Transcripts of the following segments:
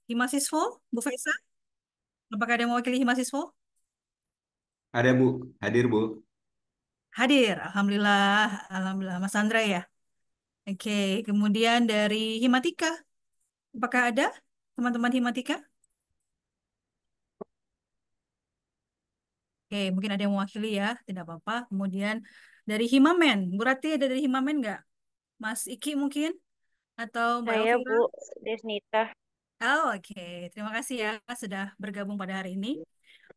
Himasiswo, Bu Faisa, apakah ada yang mewakili Himasiswo? Ada Bu, hadir Bu. Hadir, Alhamdulillah, Alhamdulillah, Mas Andra ya. Oke, kemudian dari Himatika, apakah ada teman-teman Himatika? Oke, mungkin ada yang mewakili ya, tidak apa-apa. Kemudian dari Himamen, Bu Rati ada dari Himamen nggak? Mas Iki mungkin? Atau Mbak Saya Elvira? Bu Desnita. Oh, oke. Terima kasih ya sudah bergabung pada hari ini.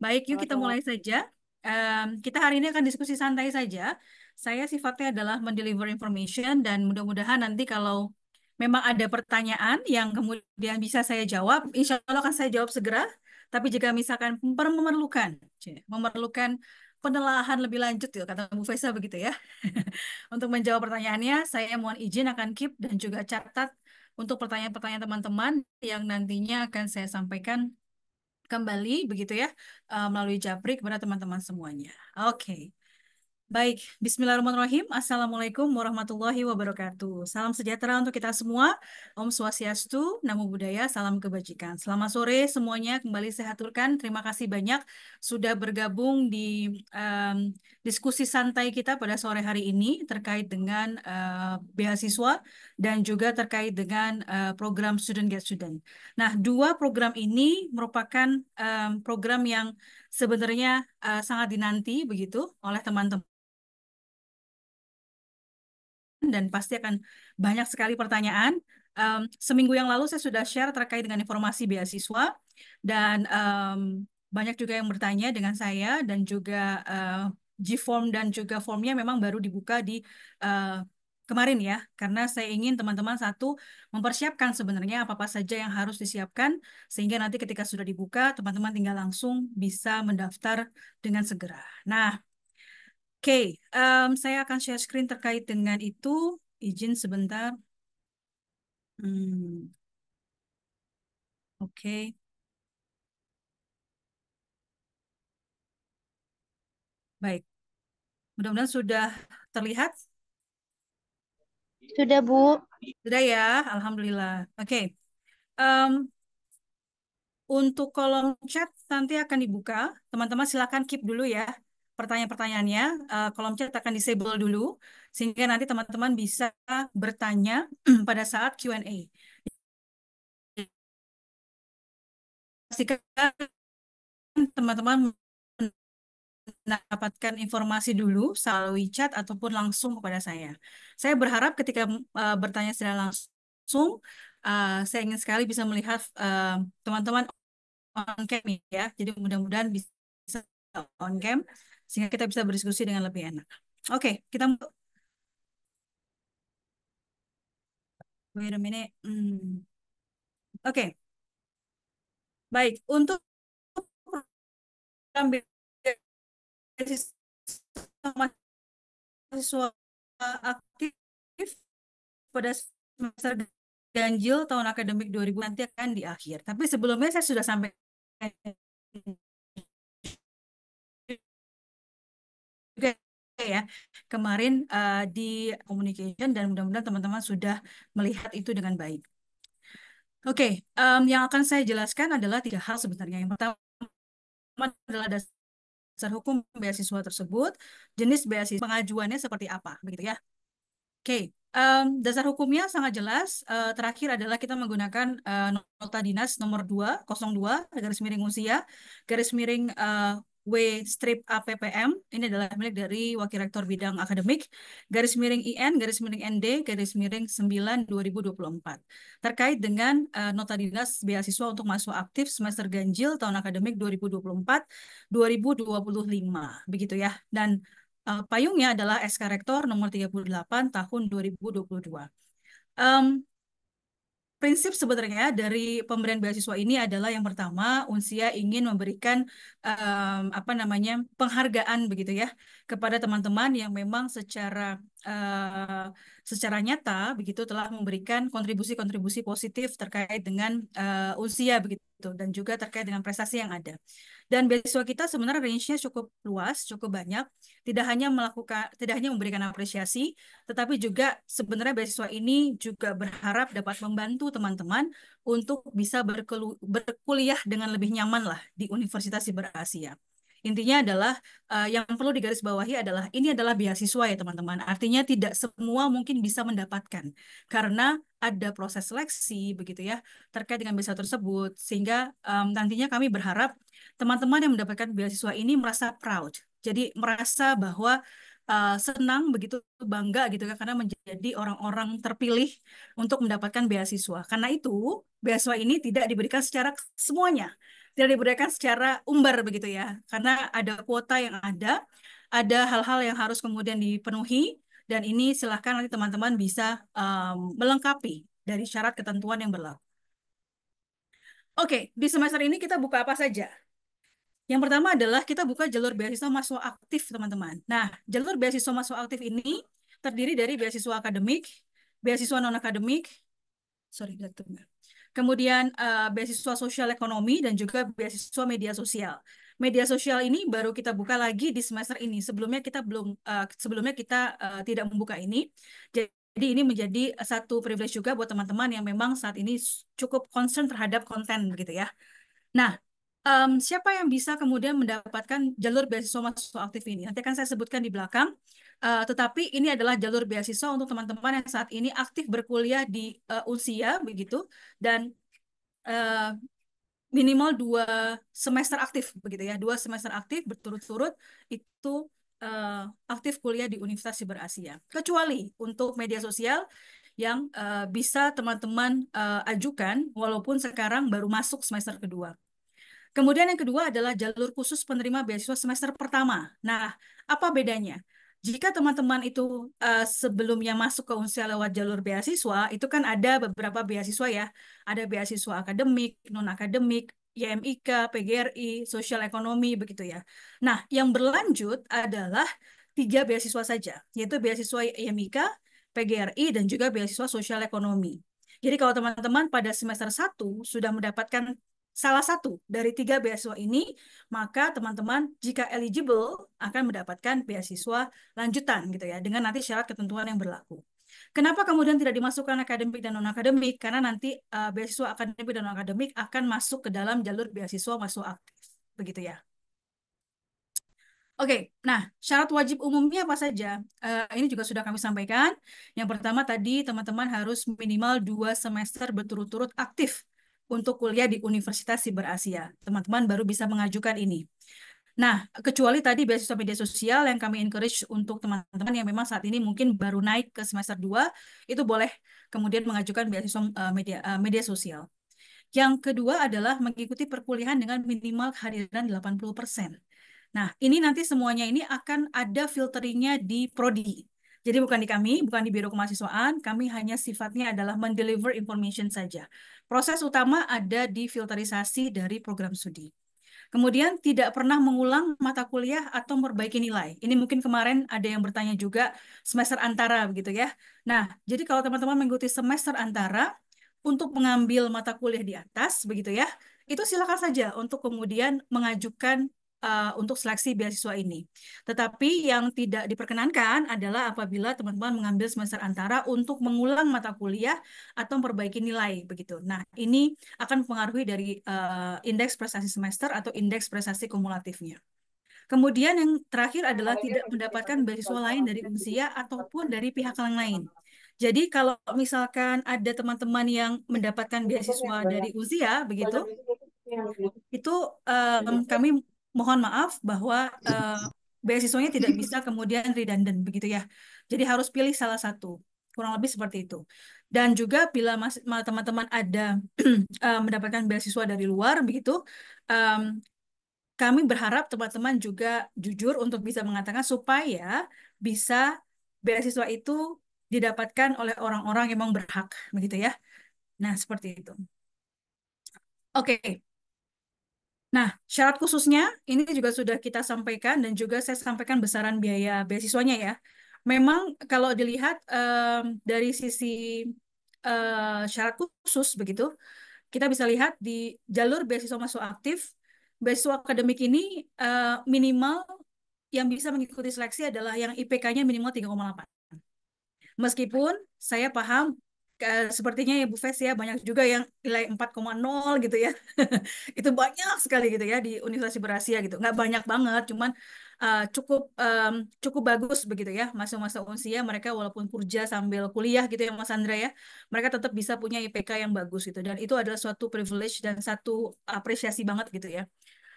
Baik, yuk kita Sama-sama. mulai saja. Kita hari ini akan diskusi santai saja. Saya sifatnya adalah mendeliver information dan mudah-mudahan nanti kalau memang ada pertanyaan yang kemudian bisa saya jawab, insya Allah akan saya jawab segera. Tapi jika misalkan memerlukan penelaahan lebih lanjut, ya, kata Bu Faisal begitu ya. Untuk menjawab pertanyaannya, saya mohon izin akan keep dan juga catat untuk pertanyaan-pertanyaan teman-teman yang nantinya akan saya sampaikan kembali begitu ya melalui Japri kepada teman-teman semuanya. Oke. Baik, Bismillahirrahmanirrahim. Assalamualaikum warahmatullahi wabarakatuh. Salam sejahtera untuk kita semua. Om Swastiastu, Namo Buddhaya, salam kebajikan. Selamat sore semuanya, kembali saya aturkan. Terima kasih banyak sudah bergabung di diskusi santai kita pada sore hari ini terkait dengan beasiswa dan juga terkait dengan program Student Get Student. Nah, dua program ini merupakan program yang sebenarnya sangat dinanti begitu oleh teman-teman dan pasti akan banyak sekali pertanyaan. Seminggu yang lalu saya sudah share terkait dengan informasi beasiswa dan banyak juga yang bertanya dengan saya dan juga G-form dan juga formnya memang baru dibuka di uh, kemarin ya, karena saya ingin teman-teman satu mempersiapkan sebenarnya apa-apa saja yang harus disiapkan sehingga nanti ketika sudah dibuka teman-teman tinggal langsung bisa mendaftar dengan segera. Nah, oke, saya akan share screen terkait dengan itu. Izin sebentar. Hmm, oke, baik. Mudah-mudahan sudah terlihat. Sudah Bu. Sudah ya, Alhamdulillah. Oke, em, untuk kolom chat nanti akan dibuka. Teman-teman silakan keep dulu ya pertanyaan-pertanyaannya. Kolom chat akan disable dulu sehingga nanti teman-teman bisa bertanya pada saat Q&A. Pastikan teman-teman mendapatkan informasi dulu melalui chat ataupun langsung kepada saya. Saya berharap ketika bertanya secara langsung, saya ingin sekali bisa melihat teman-teman on cam ya. Jadi mudah-mudahan bisa on cam sehingga kita bisa berdiskusi dengan lebih enak. Oke, kita wait a minute. Oke, baik. Untuk program beasiswa mahasiswa aktif pada semester ganjil tahun akademik 2000 nanti akan di akhir. Tapi sebelumnya saya sudah sampaikan juga ya kemarin di communication dan mudah-mudahan teman-teman sudah melihat itu dengan baik. Oke, yang akan saya jelaskan adalah tiga hal sebenarnya. Yang pertama adalah dasar hukum beasiswa tersebut, jenis beasiswa pengajuannya seperti apa, begitu ya. Oke, dasar hukumnya sangat jelas. Terakhir adalah kita menggunakan nota dinas nomor 202 garis miring usia garis miring W strip APPM. Ini adalah milik dari Wakil Rektor Bidang Akademik garis miring IN garis miring ND garis miring 9 2024 terkait dengan nota dinas beasiswa untuk mahasiswa aktif semester ganjil tahun akademik 2024 2025 begitu ya. Dan payungnya adalah SK Rektor nomor 38 tahun 2022. Em, Prinsip sebenarnya dari pemberian beasiswa ini adalah yang pertama, Unsia ingin memberikan apa namanya penghargaan begitu ya kepada teman-teman yang memang secara nyata begitu telah memberikan kontribusi-kontribusi positif terkait dengan Unsia begitu dan juga terkait dengan prestasi yang ada. Dan beasiswa kita sebenarnya range-nya cukup luas, cukup banyak. Tidak hanya memberikan apresiasi, tetapi juga sebenarnya beasiswa ini juga berharap dapat membantu teman-teman untuk bisa berkuliah dengan lebih nyaman lah di Universitas Siber Asia. Intinya adalah yang perlu digarisbawahi adalah ini adalah beasiswa ya teman-teman. Artinya tidak semua mungkin bisa mendapatkan karena ada proses seleksi begitu ya terkait dengan beasiswa tersebut sehingga nantinya kami berharap teman-teman yang mendapatkan beasiswa ini merasa proud. Jadi merasa bahwa senang begitu bangga gitu kan karena menjadi orang-orang terpilih untuk mendapatkan beasiswa. Karena itu beasiswa ini tidak diberikan secara semuanya, tidak diberikan secara umbar begitu ya. Karena ada kuota yang ada hal-hal yang harus kemudian dipenuhi dan ini silahkan nanti teman-teman bisa melengkapi dari syarat ketentuan yang berlaku. Oke, di semester ini kita buka apa saja? Yang pertama adalah kita buka jalur beasiswa mahasiswa aktif, teman-teman. Nah, jalur beasiswa mahasiswa aktif ini terdiri dari beasiswa akademik, beasiswa non-akademik, sorry, kemudian beasiswa sosial ekonomi, dan juga beasiswa media sosial. Media sosial ini baru kita buka lagi di semester ini. Sebelumnya kita tidak membuka ini. Jadi ini menjadi satu privilege juga buat teman-teman yang memang saat ini cukup concern terhadap konten, begitu ya. Nah, siapa yang bisa kemudian mendapatkan jalur beasiswa mahasiswa aktif ini? Nanti akan saya sebutkan di belakang. Tetapi ini adalah jalur beasiswa untuk teman-teman yang saat ini aktif berkuliah di usia begitu dan eh, minimal 2 semester aktif begitu ya, 2 semester aktif berturut-turut itu aktif kuliah di Universitas Siber Asia. Kecuali untuk media sosial yang bisa teman-teman ajukan walaupun sekarang baru masuk semester kedua. Kemudian yang kedua adalah jalur khusus penerima beasiswa semester pertama. Nah, apa bedanya? Jika teman-teman itu sebelumnya masuk ke Unsia lewat jalur beasiswa, itu kan ada beberapa beasiswa ya. Ada beasiswa akademik, non-akademik, YMIK, PGRI, sosial ekonomi, begitu ya. Nah, yang berlanjut adalah 3 beasiswa saja, yaitu beasiswa YMIK, PGRI, dan juga beasiswa sosial ekonomi. Jadi kalau teman-teman pada semester 1 sudah mendapatkan salah satu dari 3 beasiswa ini, maka teman-teman jika eligible akan mendapatkan beasiswa lanjutan gitu ya, dengan nanti syarat ketentuan yang berlaku. Kenapa kemudian tidak dimasukkan akademik dan non-akademik? Karena nanti beasiswa akademik dan non-akademik akan masuk ke dalam jalur beasiswa masuk aktif. Begitu ya. Oke, nah syarat wajib umumnya apa saja? Ini juga sudah kami sampaikan. Yang pertama tadi teman-teman harus minimal 2 semester berturut-turut aktif untuk kuliah di Universitas Siber Asia. Teman-teman baru bisa mengajukan ini. Nah, kecuali tadi beasiswa media sosial yang kami encourage untuk teman-teman yang memang saat ini mungkin baru naik ke semester 2, itu boleh kemudian mengajukan beasiswa media sosial. Yang kedua adalah mengikuti perkuliahan dengan minimal kehadiran 80%. Nah, ini nanti semuanya ini akan ada filteringnya di Prodi. Jadi bukan di kami, bukan di Biro Kemahasiswaan, kami hanya sifatnya adalah mendeliver information saja. Proses utama ada di filterisasi dari program studi. Kemudian tidak pernah mengulang mata kuliah atau memperbaiki nilai. Ini mungkin kemarin ada yang bertanya juga semester antara begitu ya. Nah, jadi kalau teman-teman mengikuti semester antara untuk mengambil mata kuliah di atas begitu ya, itu silakan saja untuk kemudian mengajukan untuk seleksi beasiswa ini. Tetapi yang tidak diperkenankan adalah apabila teman-teman mengambil semester antara untuk mengulang mata kuliah atau memperbaiki nilai begitu. Nah, ini akan mempengaruhi dari indeks prestasi semester atau indeks prestasi kumulatifnya. Kemudian yang terakhir adalah tidak mendapatkan beasiswa lain dari Unsia ataupun dari pihak yang lain. Jadi kalau misalkan ada teman-teman yang mendapatkan beasiswa dari Unsia begitu, itu kami mohon maaf bahwa beasiswanya tidak bisa kemudian redundant begitu ya. Jadi harus pilih salah satu. Kurang lebih seperti itu. Dan juga bila teman-teman ada mendapatkan beasiswa dari luar begitu, em, kami berharap teman-teman juga jujur untuk bisa mengatakan supaya bisa beasiswa itu didapatkan oleh orang-orang yang memang berhak begitu ya. Nah, seperti itu. Oke. Nah, syarat khususnya ini juga sudah kita sampaikan dan juga saya sampaikan besaran biaya beasiswanya ya. Memang kalau dilihat dari sisi syarat khusus begitu, kita bisa lihat di jalur beasiswa masuk aktif beasiswa akademik ini minimal yang bisa mengikuti seleksi adalah yang IPK-nya minimal 3,8. Meskipun saya paham sepertinya ya Bu Fes ya banyak juga yang nilai 4,0 gitu ya. Itu banyak sekali gitu ya di Universitas Berasia gitu. Nggak banyak banget, cuman cukup bagus begitu ya. Masa-masa usia mereka walaupun kerja sambil kuliah gitu ya Mas Andra ya, mereka tetap bisa punya IPK yang bagus gitu. Dan itu adalah suatu privilege dan satu apresiasi banget gitu ya.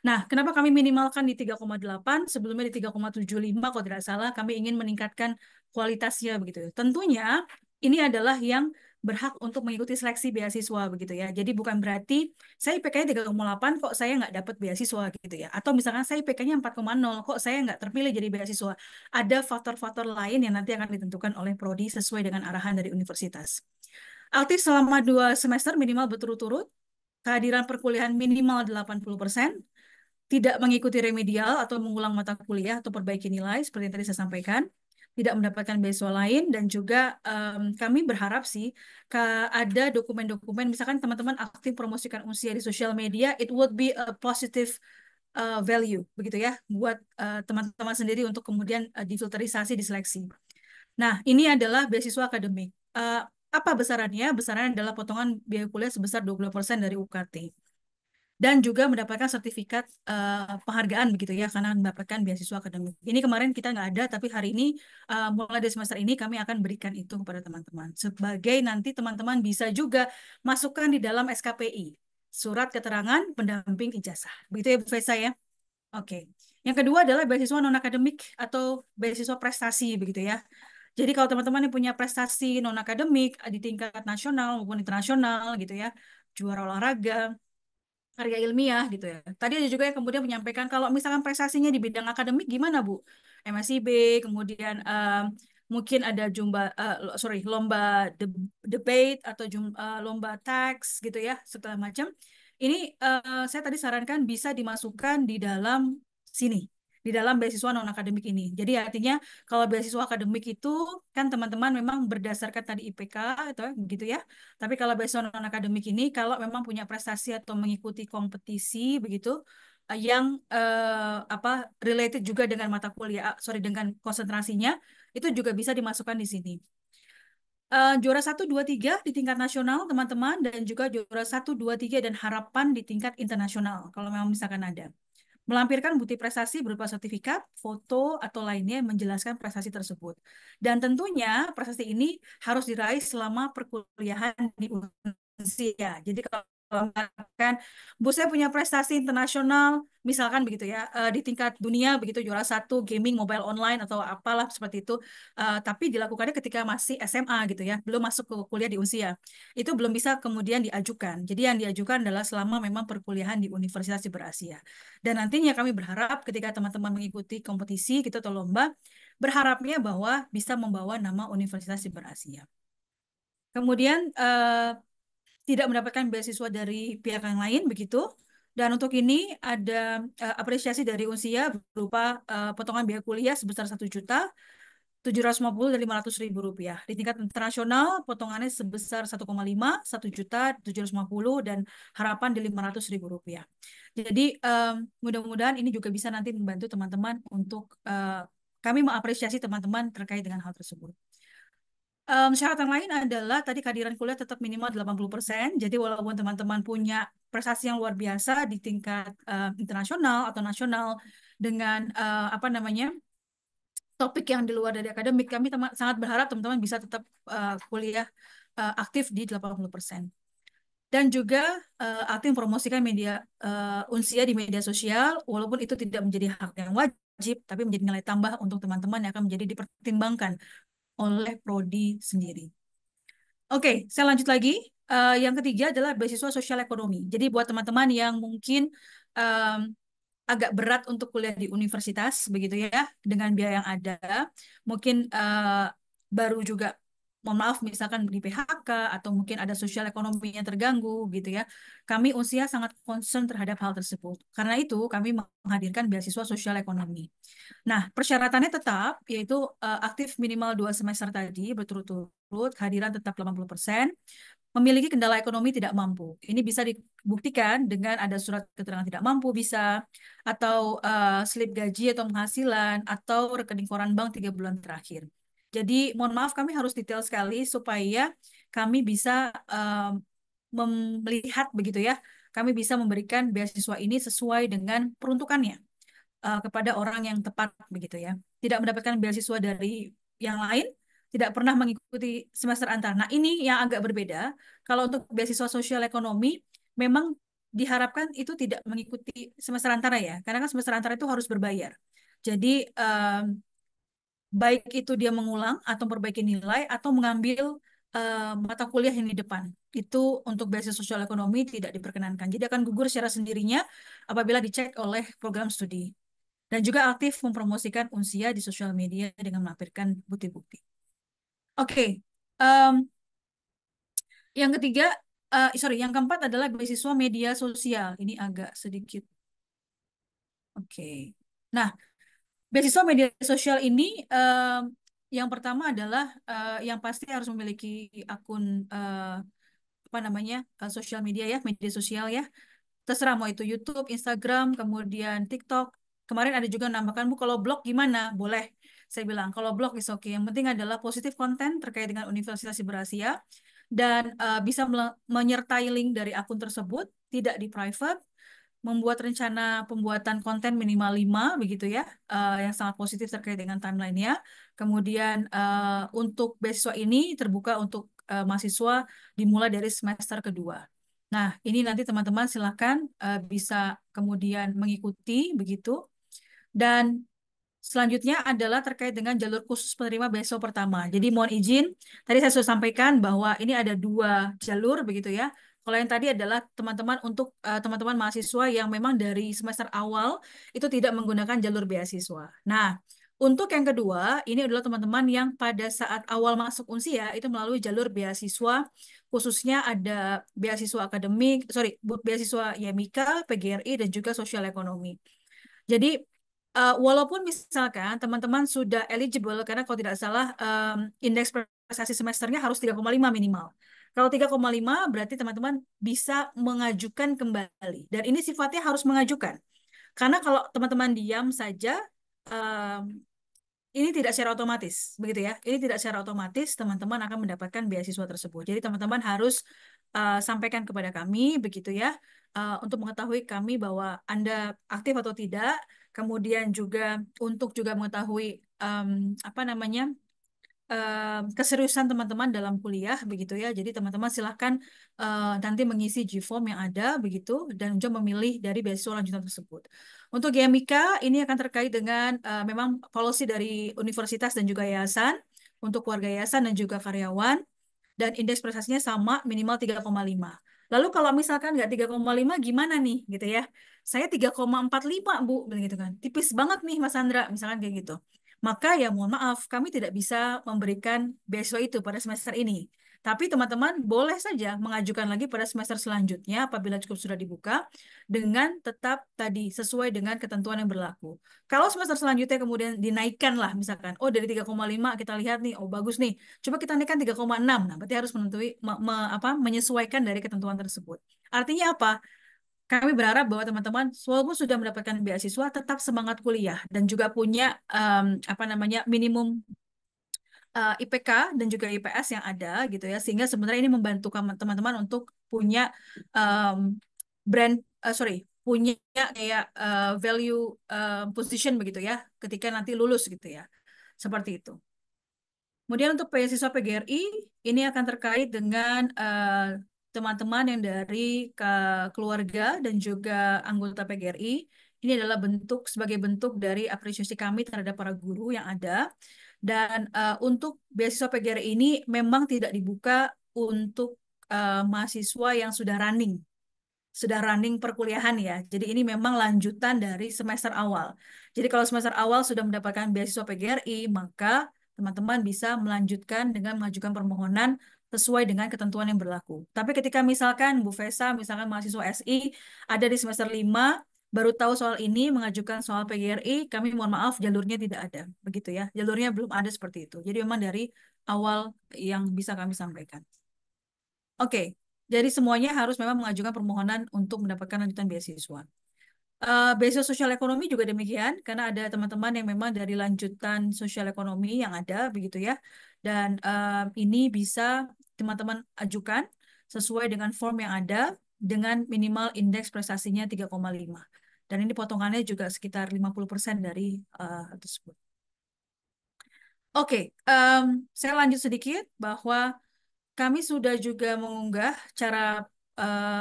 Nah, kenapa kami minimalkan di 3,8, sebelumnya di 3,75 kalau tidak salah, kami ingin meningkatkan kualitasnya begitu. Tentunya ini adalah yang berhak untuk mengikuti seleksi beasiswa begitu ya. Jadi bukan berarti saya IPK-nya 3,8 kok saya nggak dapat beasiswa gitu ya. Atau misalkan saya IPK-nya 4,0 kok saya nggak terpilih jadi beasiswa. Ada faktor-faktor lain yang nanti akan ditentukan oleh prodi sesuai dengan arahan dari universitas. Aktif selama 2 semester minimal berturut-turut, kehadiran perkuliahan minimal 80%, tidak mengikuti remedial atau mengulang mata kuliah atau perbaiki nilai seperti yang tadi saya sampaikan, tidak mendapatkan beasiswa lain dan juga kami berharap sih ada dokumen-dokumen misalkan teman-teman aktif promosikan usia di sosial media, it would be a positive value begitu ya buat teman-teman sendiri untuk kemudian difilterisasi diseleksi. Nah, ini adalah beasiswa akademik. Apa besarannya? Besarannya adalah potongan biaya kuliah sebesar 20% dari UKT dan juga mendapatkan sertifikat penghargaan begitu ya karena mendapatkan beasiswa akademik. Ini kemarin kita nggak ada, tapi hari ini mulai dari semester ini kami akan berikan itu kepada teman-teman. Sebagai nanti teman-teman bisa juga masukkan di dalam SKPI, surat keterangan pendamping ijazah. Begitu ya Bu Fesa ya. Oke. Yang kedua adalah beasiswa non akademik atau beasiswa prestasi begitu ya. Jadi kalau teman-teman yang punya prestasi non akademik di tingkat nasional maupun internasional gitu ya, juara olahraga, karya ilmiah gitu ya. Tadi ada juga yang kemudian menyampaikan kalau misalkan prestasinya di bidang akademik gimana Bu? MSIB, kemudian mungkin ada lomba debate atau lomba teks gitu ya, segala macam. Ini saya tadi sarankan bisa dimasukkan di dalam sini, di dalam beasiswa non akademik ini. Jadi artinya kalau beasiswa akademik itu kan teman-teman memang berdasarkan tadi IPK atau gitu ya. Tapi kalau beasiswa non akademik ini kalau memang punya prestasi atau mengikuti kompetisi begitu yang apa related juga dengan mata kuliah, dengan konsentrasinya itu juga bisa dimasukkan di sini. Juara 1, 2, 3 di tingkat nasional teman-teman dan juga juara 1, 2, 3 dan harapan di tingkat internasional kalau memang misalkan ada. Melampirkan bukti prestasi berupa sertifikat, foto, atau lainnya yang menjelaskan prestasi tersebut. Dan tentunya prestasi ini harus diraih selama perkuliahan di Indonesia. Jadi kalau misalkan Bu saya punya prestasi internasional, misalkan begitu ya, di tingkat dunia begitu juara 1 gaming mobile online atau apalah seperti itu, tapi dilakukannya ketika masih SMA gitu ya, belum masuk ke kuliah di Unsia. Itu belum bisa kemudian diajukan. Jadi yang diajukan adalah selama memang perkuliahan di Universitas di Berasia. Dan nantinya kami berharap ketika teman-teman mengikuti kompetisi gitu atau lomba, berharapnya bahwa bisa membawa nama Universitas di Berasia. Kemudian tidak mendapatkan beasiswa dari pihak yang lain begitu. Dan untuk ini ada apresiasi dari Unsia berupa potongan biaya kuliah sebesar 1.750.000 dan 500.000 rupiah. Di tingkat internasional potongannya sebesar 1,5, 1.750.000 dan harapan di 500.000 rupiah. Jadi mudah-mudahan ini juga bisa nanti membantu teman-teman untuk kami mengapresiasi teman-teman terkait dengan hal tersebut. Syarat yang lain adalah tadi kehadiran kuliah tetap minimal 80%. Jadi walaupun teman-teman punya prestasi yang luar biasa di tingkat internasional atau nasional dengan apa namanya topik yang di luar dari akademik, kami sangat berharap teman-teman bisa tetap kuliah aktif di 80%. Dan juga aktif mempromosikan media Unsia di media sosial, walaupun itu tidak menjadi hak yang wajib, tapi menjadi nilai tambah untuk teman-teman yang akan menjadi dipertimbangkan oleh prodi sendiri. Oke, saya lanjut lagi. Yang ketiga adalah beasiswa sosial ekonomi. Jadi buat teman-teman yang mungkin em, agak berat untuk kuliah di universitas, begitu ya, dengan biaya yang ada, mungkin baru juga, mohon maaf, misalkan di PHK atau mungkin ada sosial ekonomi yang terganggu, gitu ya. Kami Unsia sangat concern terhadap hal tersebut. Karena itu kami menghadirkan beasiswa sosial ekonomi. Nah, persyaratannya tetap, yaitu aktif minimal 2 semester tadi, berturut-turut, kehadiran tetap 80%, memiliki kendala ekonomi tidak mampu. Ini bisa dibuktikan dengan ada surat keterangan tidak mampu bisa, atau slip gaji atau penghasilan, atau rekening koran bank 3 bulan terakhir. Jadi mohon maaf kami harus detail sekali supaya kami bisa melihat begitu ya, kami bisa memberikan beasiswa ini sesuai dengan peruntukannya kepada orang yang tepat begitu ya. Tidak mendapatkan beasiswa dari yang lain, tidak pernah mengikuti semester antar. Nah, ini yang agak berbeda. Kalau untuk beasiswa sosial ekonomi memang diharapkan itu tidak mengikuti semester antara ya, karena kan semester antara itu harus berbayar. Jadi baik itu dia mengulang atau memperbaiki nilai atau mengambil mata kuliah yang di depan. Itu untuk beasiswa sosial ekonomi tidak diperkenankan. Jadi akan gugur secara sendirinya apabila dicek oleh program studi. Dan juga aktif mempromosikan Unsia di sosial media dengan melampirkan bukti-bukti. Oke, em, yang ketiga, sorry, yang keempat adalah beasiswa media sosial. Ini agak sedikit. Oke. Nah, beasiswa media sosial ini yang pertama adalah yang pasti harus memiliki akun apa namanya sosial media ya, media sosial ya. Terserah mau itu YouTube, Instagram, kemudian TikTok. Kemarin ada juga nambahkan, Bu, kalau blog gimana? Boleh. Saya bilang, kalau blog is oke. Yang penting adalah positif konten terkait dengan Universitas Berasia dan bisa menyertai link dari akun tersebut, tidak di private, membuat rencana pembuatan konten minimal 5 begitu ya, yang sangat positif terkait dengan timeline-nya. Kemudian untuk beasiswa ini terbuka untuk mahasiswa dimulai dari semester kedua. Nah, ini nanti teman-teman silakan bisa kemudian mengikuti begitu. Dan selanjutnya adalah terkait dengan jalur khusus penerima beasiswa pertama. Jadi mohon izin, tadi saya sudah sampaikan bahwa ini ada 2 jalur begitu ya. Kalau yang tadi adalah teman-teman untuk teman-teman mahasiswa yang memang dari semester awal itu tidak menggunakan jalur beasiswa. Nah, untuk yang kedua, ini adalah teman-teman yang pada saat awal masuk Unsia itu melalui jalur beasiswa, khususnya ada beasiswa akademik, sorry, beasiswa YMIKA, PGRI, dan juga sosial ekonomi. Jadi walaupun misalkan teman-teman sudah eligible, karena kalau tidak salah indeks prestasi semesternya harus 3,5 minimal. Kalau 3,5 berarti teman-teman bisa mengajukan kembali. Dan ini sifatnya harus mengajukan. Karena kalau teman-teman diam saja, em, ini tidak secara otomatis, begitu ya. Ini tidak secara otomatis teman-teman akan mendapatkan beasiswa tersebut. Jadi teman-teman harus sampaikan kepada kami, begitu ya, untuk mengetahui kami bahwa Anda aktif atau tidak. Kemudian juga untuk juga mengetahui apa namanya keseriusan teman-teman dalam kuliah, begitu ya. Jadi teman-teman silahkan nanti mengisi G-form yang ada, begitu, dan juga memilih dari beasiswa lanjutan tersebut. Untuk GMIKA ini akan terkait dengan memang policy dari universitas dan juga yayasan untuk keluarga yayasan dan juga karyawan, dan indeks prestasinya sama minimal 3,5. Lalu kalau misalkan nggak 3,5 gimana nih gitu ya? Saya 3,45 Bu, begitu kan. Tipis banget nih Mas Andra, misalkan kayak gitu. Maka ya mohon maaf, kami tidak bisa memberikan beasiswa itu pada semester ini. Tapi teman-teman boleh saja mengajukan lagi pada semester selanjutnya apabila cukup sudah dibuka dengan tetap tadi sesuai dengan ketentuan yang berlaku. Kalau semester selanjutnya kemudian dinaikkan lah misalkan, oh dari 3,5 kita lihat nih, oh bagus nih, coba kita naikkan 3,6. Nah, berarti harus menentukan menyesuaikan dari ketentuan tersebut. Artinya apa? Kami berharap bahwa teman-teman walaupun sudah mendapatkan beasiswa tetap semangat kuliah dan juga punya apa namanya minimum IPK dan juga IPS yang ada gitu ya, sehingga sebenarnya ini membantu teman-teman untuk punya em, brand sorry, punya kayak value position begitu ya ketika nanti lulus gitu ya, seperti itu. Kemudian untuk beasiswa PGRI ini akan terkait dengan teman-teman yang dari keluarga dan juga anggota PGRI. Ini adalah bentuk sebagai bentuk dari apresiasi kami terhadap para guru yang ada. Dan untuk beasiswa PGRI ini memang tidak dibuka untuk mahasiswa yang sudah running perkuliahan ya. Jadi ini memang lanjutan dari semester awal. Jadi kalau semester awal sudah mendapatkan beasiswa PGRI, maka teman-teman bisa melanjutkan dengan mengajukan permohonan sesuai dengan ketentuan yang berlaku. Tapi ketika misalkan Bu Fesa, misalkan mahasiswa SI, ada di semester 5, baru tahu soal ini, mengajukan soal PGRI, kami mohon maaf, jalurnya tidak ada. Begitu ya, jalurnya belum ada seperti itu. Jadi memang dari awal yang bisa kami sampaikan. Oke, jadi semuanya harus memang mengajukan permohonan untuk mendapatkan lanjutan beasiswa. Beasiswa sosial ekonomi juga demikian, karena ada teman-teman yang memang dari lanjutan sosial ekonomi yang ada, begitu ya. Dan ini bisa teman-teman ajukan sesuai dengan form yang ada, dengan minimal indeks prestasinya 3,5. Dan ini potongannya juga sekitar 50% dari tersebut. Oke, saya lanjut sedikit bahwa kami sudah juga mengunggah cara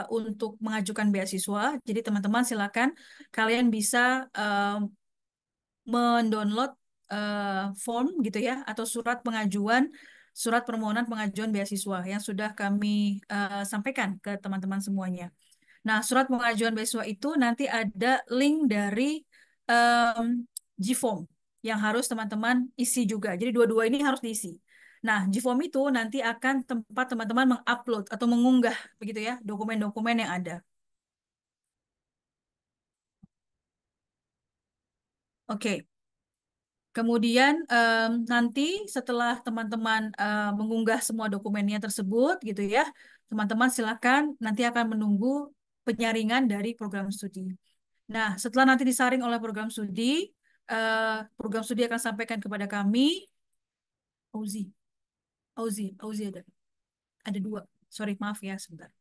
untuk mengajukan beasiswa. Jadi teman-teman silakan kalian bisa mendownload form gitu ya atau surat permohonan pengajuan beasiswa yang sudah kami sampaikan ke teman-teman semuanya. Nah, surat pengajuan beasiswa itu nanti ada link dari em, GForm yang harus teman-teman isi juga. Jadi dua-dua ini harus diisi. Nah, GForm itu nanti akan tempat teman-teman mengupload atau mengunggah begitu ya dokumen-dokumen yang ada. Oke. Kemudian nanti setelah teman-teman mengunggah semua dokumennya tersebut gitu ya, teman-teman silakan nanti akan menunggu penyaringan dari program studi. Nah, setelah nanti disaring oleh program studi akan sampaikan kepada kami. Auzi, Auzi ada dua. Sorry, maaf ya sebentar.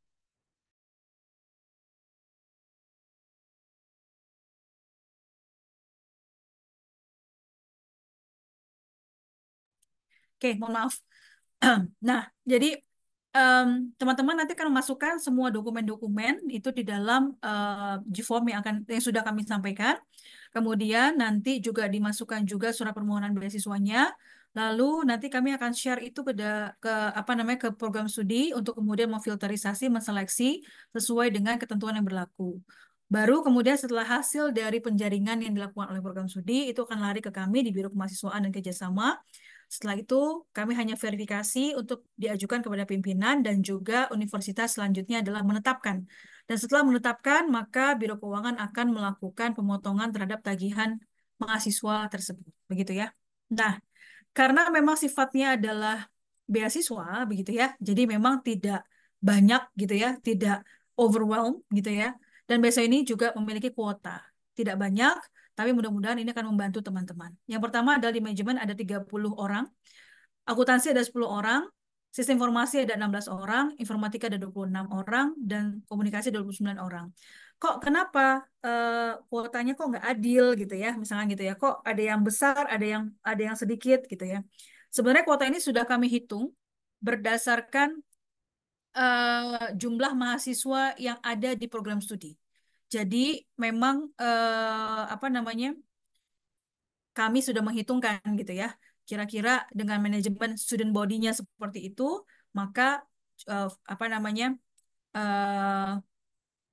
Oke, mohon maaf. Nah, jadi em, teman-teman nanti akan memasukkan semua dokumen-dokumen itu di dalam G-form yang sudah kami sampaikan. Kemudian nanti juga dimasukkan juga surat permohonan beasiswanya. Lalu nanti kami akan share itu ke apa namanya ke program studi untuk kemudian memfilterisasi, menseleksi sesuai dengan ketentuan yang berlaku. Baru kemudian setelah hasil dari penjaringan yang dilakukan oleh program studi itu akan lari ke kami di Biro Kemahasiswaan dan Kerjasama. Setelah itu, kami hanya verifikasi untuk diajukan kepada pimpinan dan juga universitas selanjutnya adalah menetapkan. Dan setelah menetapkan, maka Biro Keuangan akan melakukan pemotongan terhadap tagihan mahasiswa tersebut. Begitu ya. Nah, karena memang sifatnya adalah beasiswa, begitu ya. Jadi memang tidak banyak gitu ya, tidak overwhelm gitu ya. Dan beasiswa ini juga memiliki kuota. Tidak banyak, tapi mudah-mudahan ini akan membantu teman-teman. Yang pertama adalah di manajemen ada 30 orang, akuntansi ada 10 orang, sistem informasi ada 16 orang, informatika ada 26 orang, dan komunikasi ada 29 orang. Kok kenapa kuotanya kok nggak adil gitu ya, misalnya gitu ya, kok ada yang besar, ada yang sedikit gitu ya. Sebenarnya kuota ini sudah kami hitung berdasarkan jumlah mahasiswa yang ada di program studi. Jadi memang apa namanya kami sudah menghitungkan gitu ya. Kira-kira dengan manajemen student body-nya seperti itu, maka apa namanya eh,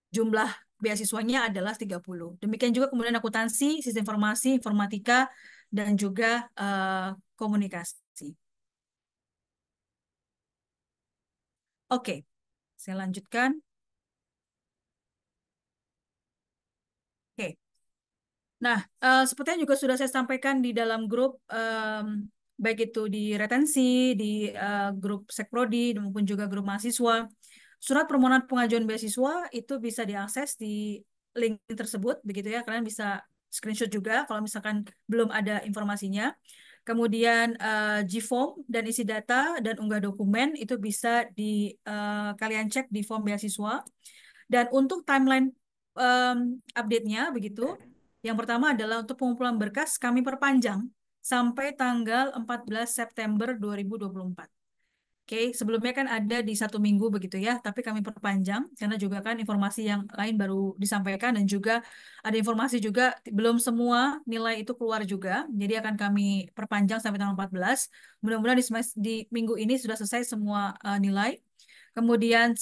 jumlah beasiswanya adalah 30. Demikian juga kemudian akuntansi, sistem informasi, informatika, dan juga komunikasi. Oke, saya lanjutkan. Oke. Nah, seperti yang juga sudah saya sampaikan di dalam grup, baik itu di retensi, di grup Sekprodi, maupun juga grup mahasiswa, surat permohonan pengajuan beasiswa itu bisa diakses di link tersebut, begitu ya. Kalian bisa screenshot juga kalau misalkan belum ada informasinya. Kemudian G-form dan isi data dan unggah dokumen itu bisa kalian cek di form beasiswa. Dan untuk timeline update-nya begitu, yang pertama adalah untuk pengumpulan berkas kami perpanjang sampai tanggal 14 September 2024. Oke, sebelumnya kan ada di 1 minggu begitu ya, tapi kami perpanjang karena juga kan informasi yang lain baru disampaikan dan juga ada informasi juga belum semua nilai itu keluar juga, jadi akan kami perpanjang sampai tanggal 14. Mudah-mudahan di minggu ini sudah selesai semua nilai. Kemudian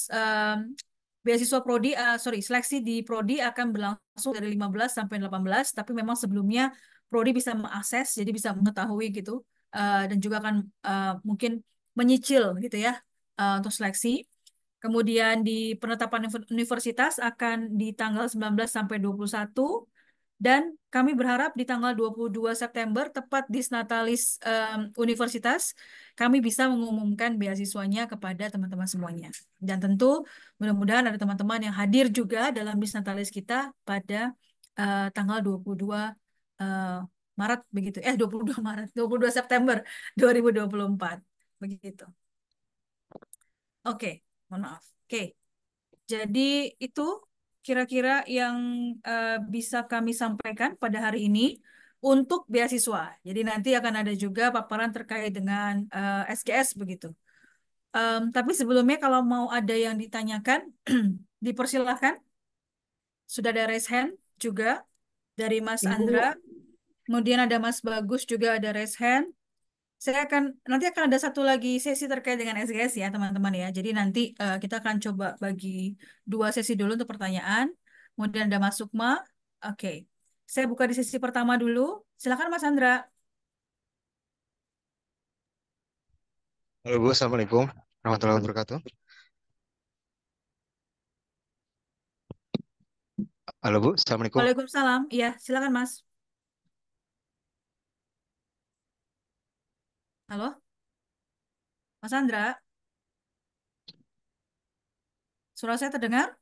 beasiswa prodi, sorry, seleksi di prodi akan berlangsung dari 15 sampai 18, tapi memang sebelumnya prodi bisa mengakses, jadi bisa mengetahui gitu, dan juga akan mungkin menyicil gitu ya untuk seleksi. Kemudian di penetapan universitas akan di tanggal 19 sampai 21. Dan kami berharap di tanggal 22 September, tepat di Natalis Universitas, kami bisa mengumumkan beasiswanya kepada teman-teman semuanya. Dan tentu mudah-mudahan ada teman-teman yang hadir juga dalam Natalis kita pada tanggal 22 eh, Maret begitu. 22 Maret, 22 September 2024. Begitu. Oke, mohon maaf. Oke. Jadi itu kira-kira yang bisa kami sampaikan pada hari ini untuk beasiswa. Jadi nanti akan ada juga paparan terkait dengan SGS begitu. Tapi sebelumnya kalau mau ada yang ditanyakan, dipersilahkan. Sudah ada raise hand juga dari Mas Ibu, Andra. Kemudian ada Mas Bagus juga ada raise hand. Saya akan nanti akan ada satu lagi sesi terkait dengan SGS ya teman-teman ya. Jadi nanti kita akan coba bagi dua sesi dulu untuk pertanyaan. Kemudian ada Mas Sukma. Oke, saya buka di sesi pertama dulu. Silakan Mas Andra. Halo Bu, Assalamualaikum warahmatullahi wabarakatuh. Halo Bu, Assalamualaikum. Waalaikumsalam. Iya, silakan Mas. Halo, Mas Andra. Suara saya terdengar?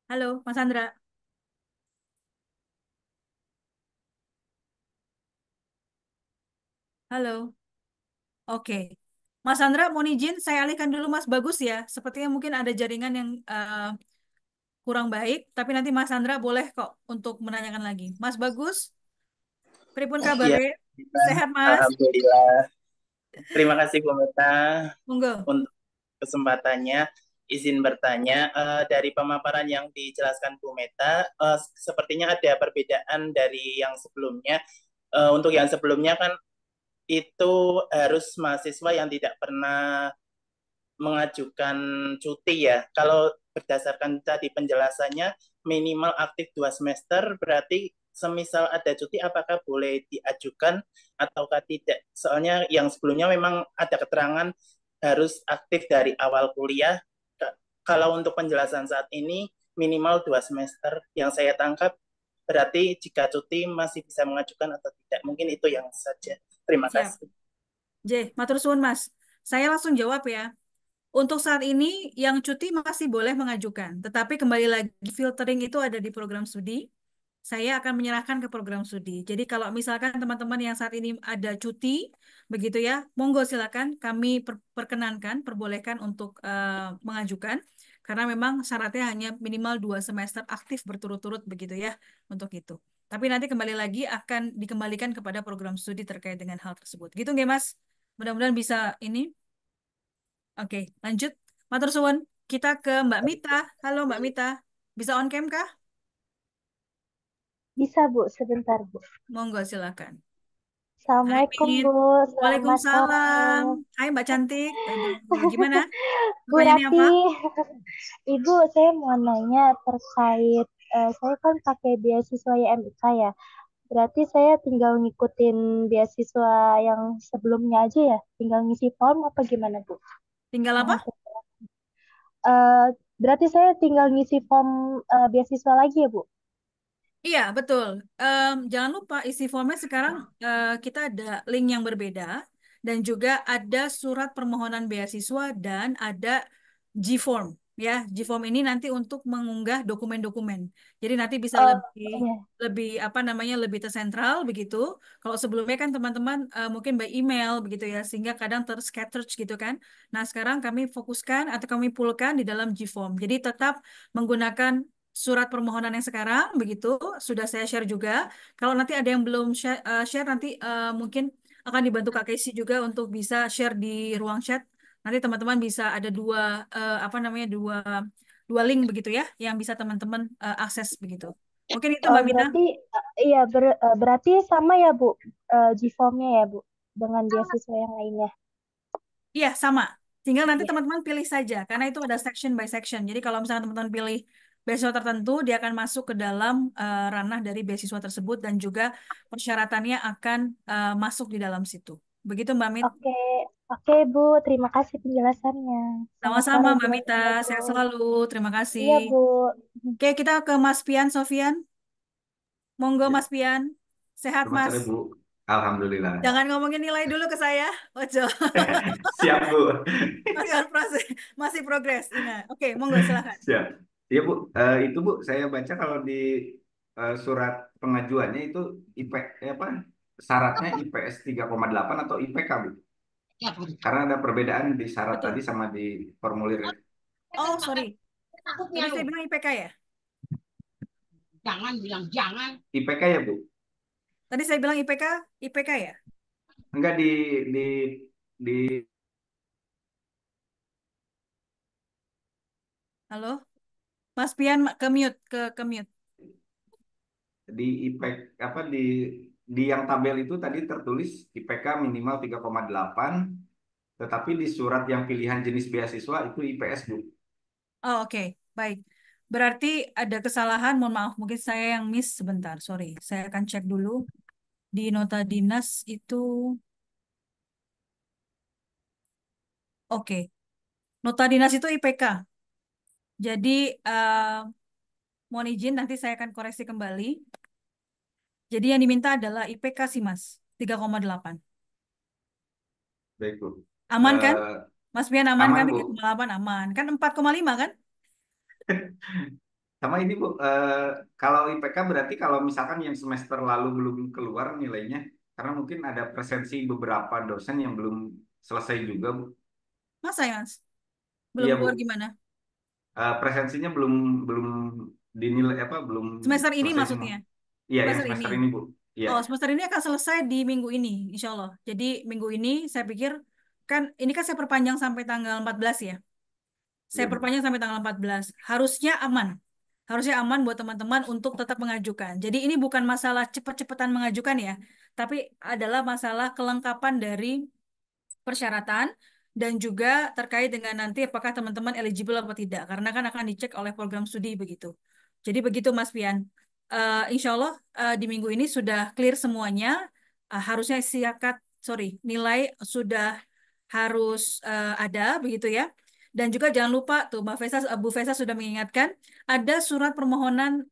Halo, Mas Andra. Halo. Oke. Mas Andra, mohon izin saya alihkan dulu Mas Bagus ya. Sepertinya mungkin ada jaringan yang kurang baik, tapi nanti Mas Andra boleh kok untuk menanyakan lagi. Mas Bagus, pripun ya, kabarnya? Sehat, Mas? Alhamdulillah. Terima kasih Bu Meta Monggo. untuk kesempatannya. Izin bertanya, dari pemaparan yang dijelaskan Bu Meta, sepertinya ada perbedaan dari yang sebelumnya. Untuk yang sebelumnya kan itu harus mahasiswa yang tidak pernah mengajukan cuti ya. Kalau berdasarkan tadi penjelasannya minimal aktif 2 semester, berarti semisal ada cuti apakah boleh diajukan ataukah tidak? Soalnya yang sebelumnya memang ada keterangan harus aktif dari awal kuliah. Kalau untuk penjelasan saat ini minimal 2 semester yang saya tangkap, berarti jika cuti masih bisa mengajukan atau tidak. Mungkin itu yang saja. Terima Siap. kasih. J, matur suwun, Mas. Saya langsung jawab ya. Untuk saat ini, yang cuti masih boleh mengajukan. Tetapi kembali lagi, filtering itu ada di program studi. Saya akan menyerahkan ke program studi. Jadi kalau misalkan teman-teman yang saat ini ada cuti, begitu ya, monggo silakan kami perkenankan, perbolehkan untuk mengajukan. Karena memang syaratnya hanya minimal 2 semester aktif berturut-turut begitu ya untuk itu. Tapi nanti kembali lagi akan dikembalikan kepada program studi terkait dengan hal tersebut. Gitu nggak Mas? Mudah-mudahan bisa ini. Oke, lanjut. Matur suwun. Kita ke Mbak Mita. Halo Mbak Mita. Bisa on cam kah? Bisa Bu, sebentar Bu. Monggo silakan. Hai Assalamualaikum Mit. Bu, selamat sore. Waalaikumsalam. Hai Mbak Cantik. Aduh, gimana? Bu Pertanyaannya Rati, apa? Ibu saya mau nanya terkait, saya kan pakai beasiswa YMIK ya. Berarti saya tinggal ngikutin beasiswa yang sebelumnya aja ya? Tinggal ngisi form apa gimana Bu? Tinggal apa? Mohon penjelasan. Eh, Berarti saya tinggal ngisi form beasiswa lagi ya Bu? Iya, betul. Jangan lupa isi formnya sekarang kita ada link yang berbeda dan juga ada surat permohonan beasiswa dan ada G-form. Ya, G-form ini nanti untuk mengunggah dokumen-dokumen. Jadi nanti bisa Oh lebih iya. lebih apa namanya lebih tersentral begitu. Kalau sebelumnya kan teman-teman mungkin by email begitu ya, sehingga kadang terscatter gitu kan. Nah, sekarang kami fokuskan atau kami poolkan di dalam G-form. Jadi tetap menggunakan surat permohonan yang sekarang begitu sudah saya share juga. Kalau nanti ada yang belum share nanti mungkin akan dibantu Kak Casey juga untuk bisa share di ruang chat. Nanti teman-teman bisa ada dua apa namanya dua dua link begitu ya yang bisa teman-teman akses begitu. Mungkin itu Oh Mbak Mita. berarti iya berarti sama ya Bu, G-formnya ya Bu dengan beasiswa yang lainnya. Iya sama. Tinggal nanti Iya. teman-teman pilih saja karena itu ada section by section. Jadi kalau misalnya teman-teman pilih beasiswa tertentu, dia akan masuk ke dalam ranah dari beasiswa tersebut dan juga persyaratannya akan masuk di dalam situ. Begitu Mbak Mit. Oke, Oke, Bu. Terima kasih penjelasannya. Selamat Sama-sama sore, Mbak Bu. Mita, sehat Assalamualaikum. selalu. Terima kasih. Iya, Bu. Oke, kita ke Mas Pian Sofian. Monggo Ya. Mas Pian. Sehat Selamat Mas. sore Bu. Alhamdulillah. Jangan ngomongin nilai dulu ke saya. Ojo. Siap Bu. Masih proses, masih progres. Ina. Oke, monggo silakan. Siap. Iya Bu. Itu Bu, saya baca kalau di surat pengajuannya itu IP apa? Syaratnya IPS 3,8 atau IPK Bu. Karena ada perbedaan di syarat tadi Betul. sama di formulir. Oh, sorry. Tadi saya bilang IPK ya? Jangan bilang jangan. IPK ya Bu? Tadi saya bilang IPK, IPK ya? Enggak di Halo? Mas Pian ke mute, ke mute. di IPK apa di yang tabel itu tadi tertulis IPK minimal 3,8, tetapi di surat yang pilihan jenis beasiswa itu IPS Bu. Oh, oke. Baik. Berarti ada kesalahan, mohon maaf. Mungkin saya yang miss sebentar, sorry. Saya akan cek dulu. Di nota dinas itu, oke. Nota dinas itu IPK. Jadi, mohon izin, nanti saya akan koreksi kembali. Jadi yang diminta adalah IPK sih, Mas. 3,8. Baik Bu. Aman kan? Eh, Mas Pian aman kan Aman Bu. 3,8? Aman. Kan 4,5 kan? Sama ini Bu, kalau IPK berarti kalau misalkan yang semester lalu belum keluar nilainya, karena mungkin ada presensi beberapa dosen yang belum selesai juga Bu. Masa ya, Mas? Belum Iya Bu. keluar gimana? Presensinya belum belum dinilai apa belum Semester ini selesai semua. maksudnya? Iya yang Semester ini? semester ini Bu. Iya. Oh, semester ini akan selesai di minggu ini, insya Allah. Jadi minggu ini saya pikir, kan ini kan saya perpanjang sampai tanggal 14 ya. Iya Saya Bu. perpanjang sampai tanggal 14. Harusnya aman. Harusnya aman buat teman-teman untuk tetap mengajukan. Jadi ini bukan masalah cepat-cepatan mengajukan ya, tapi adalah masalah kelengkapan dari persyaratan dan juga terkait dengan nanti apakah teman-teman eligible atau tidak. Karena kan akan dicek oleh program studi begitu. Jadi begitu Mas Pian. Insya Allah di minggu ini sudah clear semuanya. Harusnya nilai sudah harus ada begitu ya. Dan juga jangan lupa tuh Bu Fesa sudah mengingatkan ada surat permohonan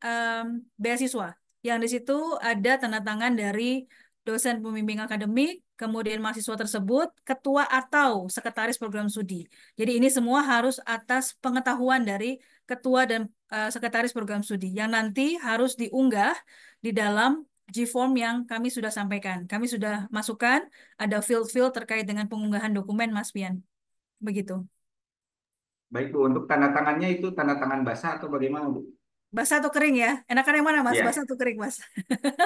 beasiswa yang di situ ada tanda tangan dari dosen pembimbing akademik, kemudian mahasiswa tersebut, ketua atau sekretaris program studi. Jadi ini semua harus atas pengetahuan dari ketua dan sekretaris program studi yang nanti harus diunggah di dalam G-form yang kami sudah sampaikan. Kami sudah masukkan ada field-field terkait dengan pengunggahan dokumen, Mas Pian. Begitu. Baik Bu, untuk tanda tangannya itu tanda tangan basah atau bagaimana Bu? Basah atau kering ya? Enakan yang mana, Mas? Basah Iya, atau kering, Mas?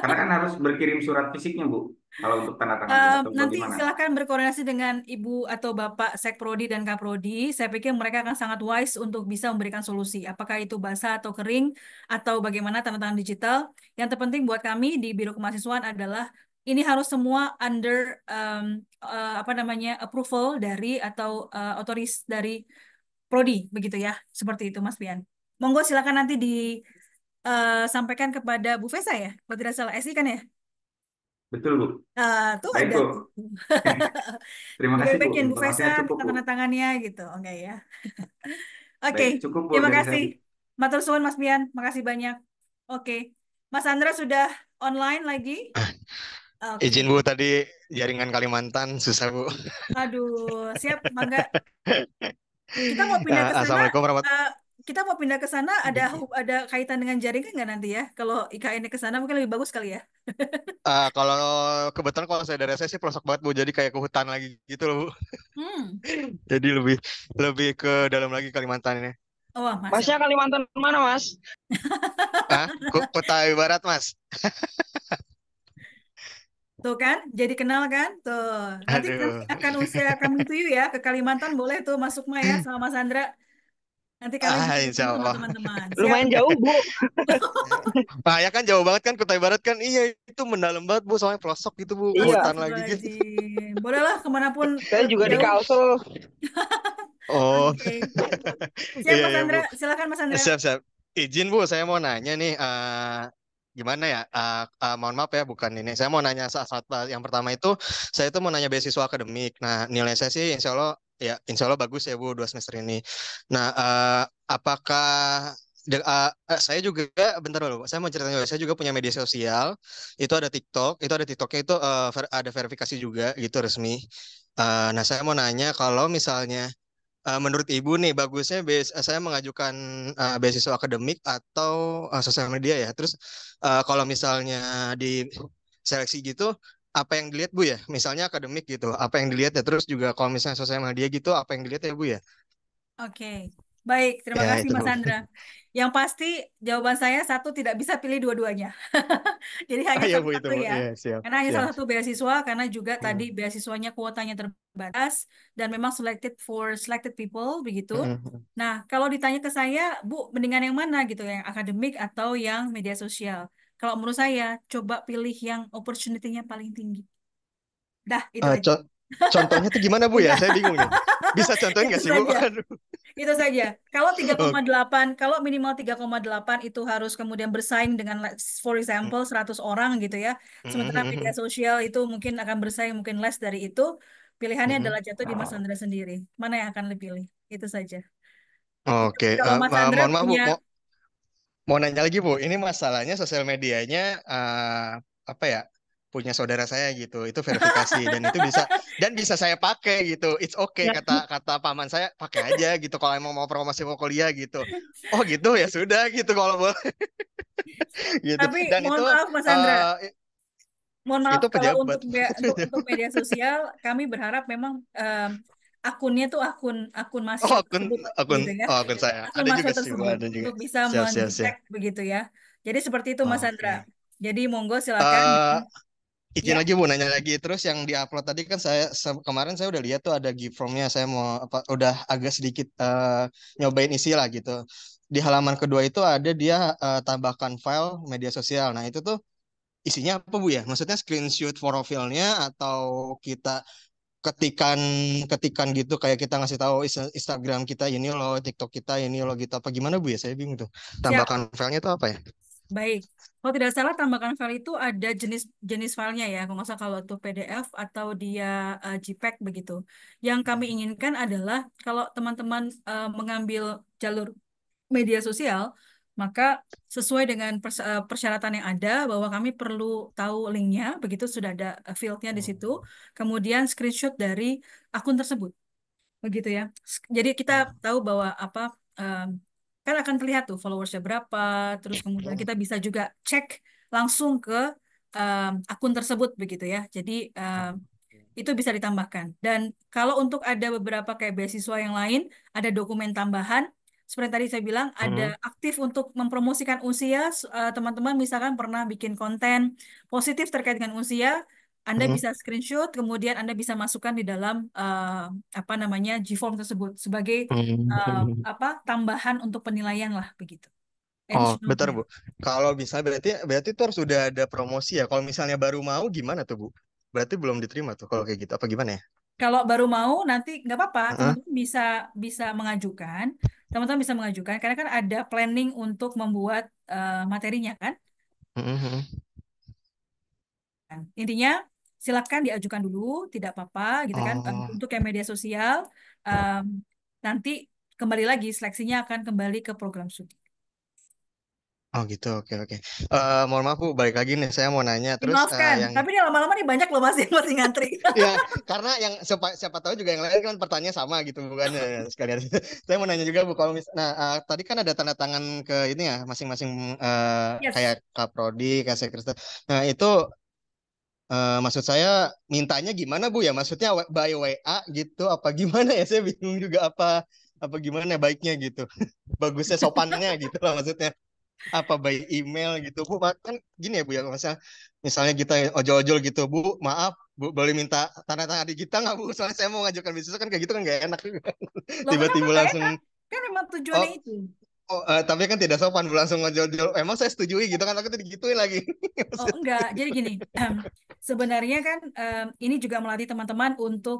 karena kan harus berkirim surat fisiknya Bu. Kalau untuk tanda tangan Bu atau Nanti bagaimana? silahkan berkoordinasi dengan Ibu atau Bapak Sekprodi dan Kaprodi. Saya pikir mereka akan sangat wise untuk bisa memberikan solusi. Apakah itu basah atau kering atau bagaimana tanda tangan digital. Yang terpenting buat kami di Biro Kemahasiswaan adalah ini harus semua under apa namanya approval dari atau otoris dari Prodi begitu ya. Seperti itu Mas Pian. Monggo silakan nanti disampaikan kepada Bu Fesa ya. Kalau tidak salah SI kan ya. Betul Bu. Tuh Baik ada Bu. tuh. Terima kasih Bu. Dibaik-baikin Bu Fesa, Informasinya cukup Bu. tanda tangannya gitu. Oke ya. Oke, Baik, cukup Bu terima dari saya kasih. Bu. Matur suwun Mas Bian, makasih banyak. Oke, Mas Andra sudah online lagi? Oke. Izin Bu, tadi jaringan Kalimantan susah Bu. Aduh, siap, mangga. Kita mau pindah ke sana. Assalamualaikum warahmatullahi Kita mau pindah ke sana ada kaitan dengan jaringan nggak nanti ya? Kalau IKN ke sana mungkin lebih bagus kali ya. Kalau kebetulan kalau saya dari saya sih pelosok banget Bu, jadi kayak ke hutan lagi gitu loh Bu. Hmm. Jadi lebih lebih ke dalam lagi Kalimantan ini. Oh, Masya Masnya Allah. Kalimantan mana, Mas? Kutai Barat Mas. Tuh kan, jadi kenal kan? Tuh. Nanti Aduh. akan usia kami to you ya ke Kalimantan boleh tuh masuk mah ya sama Mas Andra. Nanti kami bisa Insya ketemu sama Allah. teman-teman. Siap. Lumayan jauh, Bu. Ya kan jauh banget kan Kutai Barat kan. Iya itu mendalam banget Bu, soalnya pelosok gitu Bu, ke Iya. hutan lagi gitu. Astagfirullahaladzim. Bolehlah kemanapun Saya juga di jauh. Kalsel. Oh. Oke. Siap Iya Mas ya Andra, Bu. silakan Mas Andra. Siap. Izin Bu, saya mau nanya nih. gimana ya? Mohon maaf ya, bukan ini. Saya mau nanya saat yang pertama itu, saya itu mau nanya beasiswa akademik. Nah, nilai saya sih insya Allah bagus ya Bu 2 semester ini. Nah, apakah saya juga bentar dulu, saya mau cerita juga. Saya juga punya media sosial. Itu ada TikTok. Itu ada TikToknya itu ada verifikasi juga gitu resmi. Nah, saya mau nanya kalau misalnya menurut Ibu nih bagusnya saya mengajukan beasiswa akademik atau sosial media ya. Terus kalau misalnya di seleksi gitu apa yang dilihat Bu ya? Misalnya akademik gitu, apa yang dilihat ya? Terus juga kalau misalnya sosial media gitu apa yang dilihat ya Bu ya? Oke, baik. Terima Ya kasih itu Mas Bu. Andra. Yang pasti jawaban saya satu tidak bisa pilih dua-duanya. Jadi hanya Ya salah Bu itu satu Bu. ya. Iya siap Karena hanya siap. salah satu beasiswa, karena juga tadi Hmm. beasiswanya kuotanya terbatas dan memang selected for selected people begitu. Hmm. Nah, kalau ditanya ke saya, Bu, mendingan yang mana gitu, yang akademik atau yang media sosial? Kalau menurut saya, coba pilih yang opportunity-nya paling tinggi. Dah, itu Eh, aja. co- Contohnya tuh gimana Bu ya? Udah, Saya bingung nih. Bisa contohin itu nggak sih Bu? saja. Aduh. Itu saja. Kalau tiga koma Oke. delapan, kalau minimal 3,8 itu harus kemudian bersaing dengan, for example, 100 orang gitu ya. Sementara media Hmm. sosial itu mungkin akan bersaing mungkin less dari itu. Pilihannya Hmm. adalah jatuh di Mas Andra sendiri. Mana yang akan dipilih? Itu saja. Oke. Kalau Mas Andra Mohon maaf Bu, punya, mau nanya lagi Bu, ini masalahnya sosial medianya apa ya? Punya saudara saya gitu, itu verifikasi dan bisa saya pakai gitu. It's okay ya, kata kata paman saya pakai aja gitu kalau emang mau promosi mau kuliah gitu. Oh gitu ya sudah gitu kalau boleh gitu. tapi Dan itu mohon maaf Mas Andra, eh, mohon maaf itu kalau pejabat. untuk untuk media sosial kami berharap memang akunnya tuh akun akun Oh mahasiswa akun tersebut akun begitu ya. oh akun saya Akun ada juga mahasiswa sih Bu, tersebut ada juga. untuk bisa Siap siap siap. mendetect begitu ya. Jadi seperti itu Mas Andra. Oke. Jadi monggo silakan. eh Izin Ya, lagi Bu nanya lagi terus yang diupload tadi kan kemarin saya udah lihat tuh ada give from-nya saya mau apa udah agak sedikit nyobain isi lah gitu. Di halaman kedua itu ada dia tambahkan file media sosial. Nah, itu tuh isinya apa Bu ya? Maksudnya screenshot profilnya atau kita ketikan ketikan gitu kayak kita ngasih tahu Instagram kita ini loh, TikTok kita ini loh gitu apa gimana Bu ya? Saya bingung tuh. siap. Tambahkan filenya itu apa ya? Baik. Kalau tidak salah tambahkan file itu ada jenis filenya ya. Kalau nggak salah kalau itu PDF atau dia JPEG begitu. Yang kami inginkan adalah kalau teman-teman mengambil jalur media sosial, maka sesuai dengan persyaratan yang ada bahwa kami perlu tahu linknya, begitu sudah ada fieldnya di situ, kemudian screenshot dari akun tersebut, begitu ya. Jadi kita tahu bahwa apa em, kan akan terlihat tuh followersnya berapa, terus kemudian kita bisa juga cek langsung ke akun tersebut, begitu ya. Jadi itu bisa ditambahkan. Dan kalau untuk ada beberapa kayak beasiswa yang lain, ada dokumen tambahan. Seperti tadi saya bilang, ada Hmm. aktif untuk mempromosikan usia. Teman-teman misalkan pernah bikin konten positif terkait dengan usia, Anda Hmm. bisa screenshot, kemudian Anda bisa masukkan di dalam apa namanya G-form tersebut sebagai Hmm. apa tambahan untuk penilaian lah begitu. Oh, Additional bentar Bu. point. Kalau bisa berarti berarti itu harus sudah ada promosi ya. Kalau misalnya baru mau gimana tuh Bu? Berarti belum diterima tuh kalau kayak gitu. Apa gimana ya? Kalau baru mau nanti nggak apa-apa, Heeh. teman-teman bisa bisa mengajukan, teman-teman bisa mengajukan karena kan ada planning untuk membuat materinya kan. Heeh. Intinya silakan diajukan dulu, tidak apa-apa gitu kan. Oh, Untuk yang media sosial em, nanti kembali lagi seleksinya akan kembali ke program studi. oh gitu. Oke oke. Mohon maaf Bu, balik lagi nih. Saya mau nanya terus Dimaafkan, yang tapi ini lama-lama nih banyak loh masih masih ngantri. ya karena yang siapa tahu juga yang lain kan pertanyaan sama gitu bukan sekalian. Saya mau nanya juga Bu kalau nah tadi kan ada tanda tangan ke ini ya masing-masing kayak Yes. Kaprodi, kayak Sekretariat. Nah, itu maksud saya mintanya gimana Bu ya? Maksudnya by WA gitu apa gimana ya? Saya bingung juga apa gimana baiknya gitu. Bagusnya sopannya gitu lah maksudnya. Apa by email gitu Bu? Kan gini ya Bu ya, misalnya kita ojol-ojol gitu Bu, maaf Bu, boleh minta tanda tangan di kita nggak Bu? Soalnya saya mau ngajukan bisnis kan kayak gitu kan nggak enak. Loh kenapa Tiba-tiba nggak langsung enak? Kan memang tujuannya oh itu. tapi kan tidak sopan Bu langsung ngojol-jol. Emang saya setujui gitu kan aku tuh digituin lagi. Oh enggak, jadi gini, sebenarnya kan ini juga melatih teman-teman untuk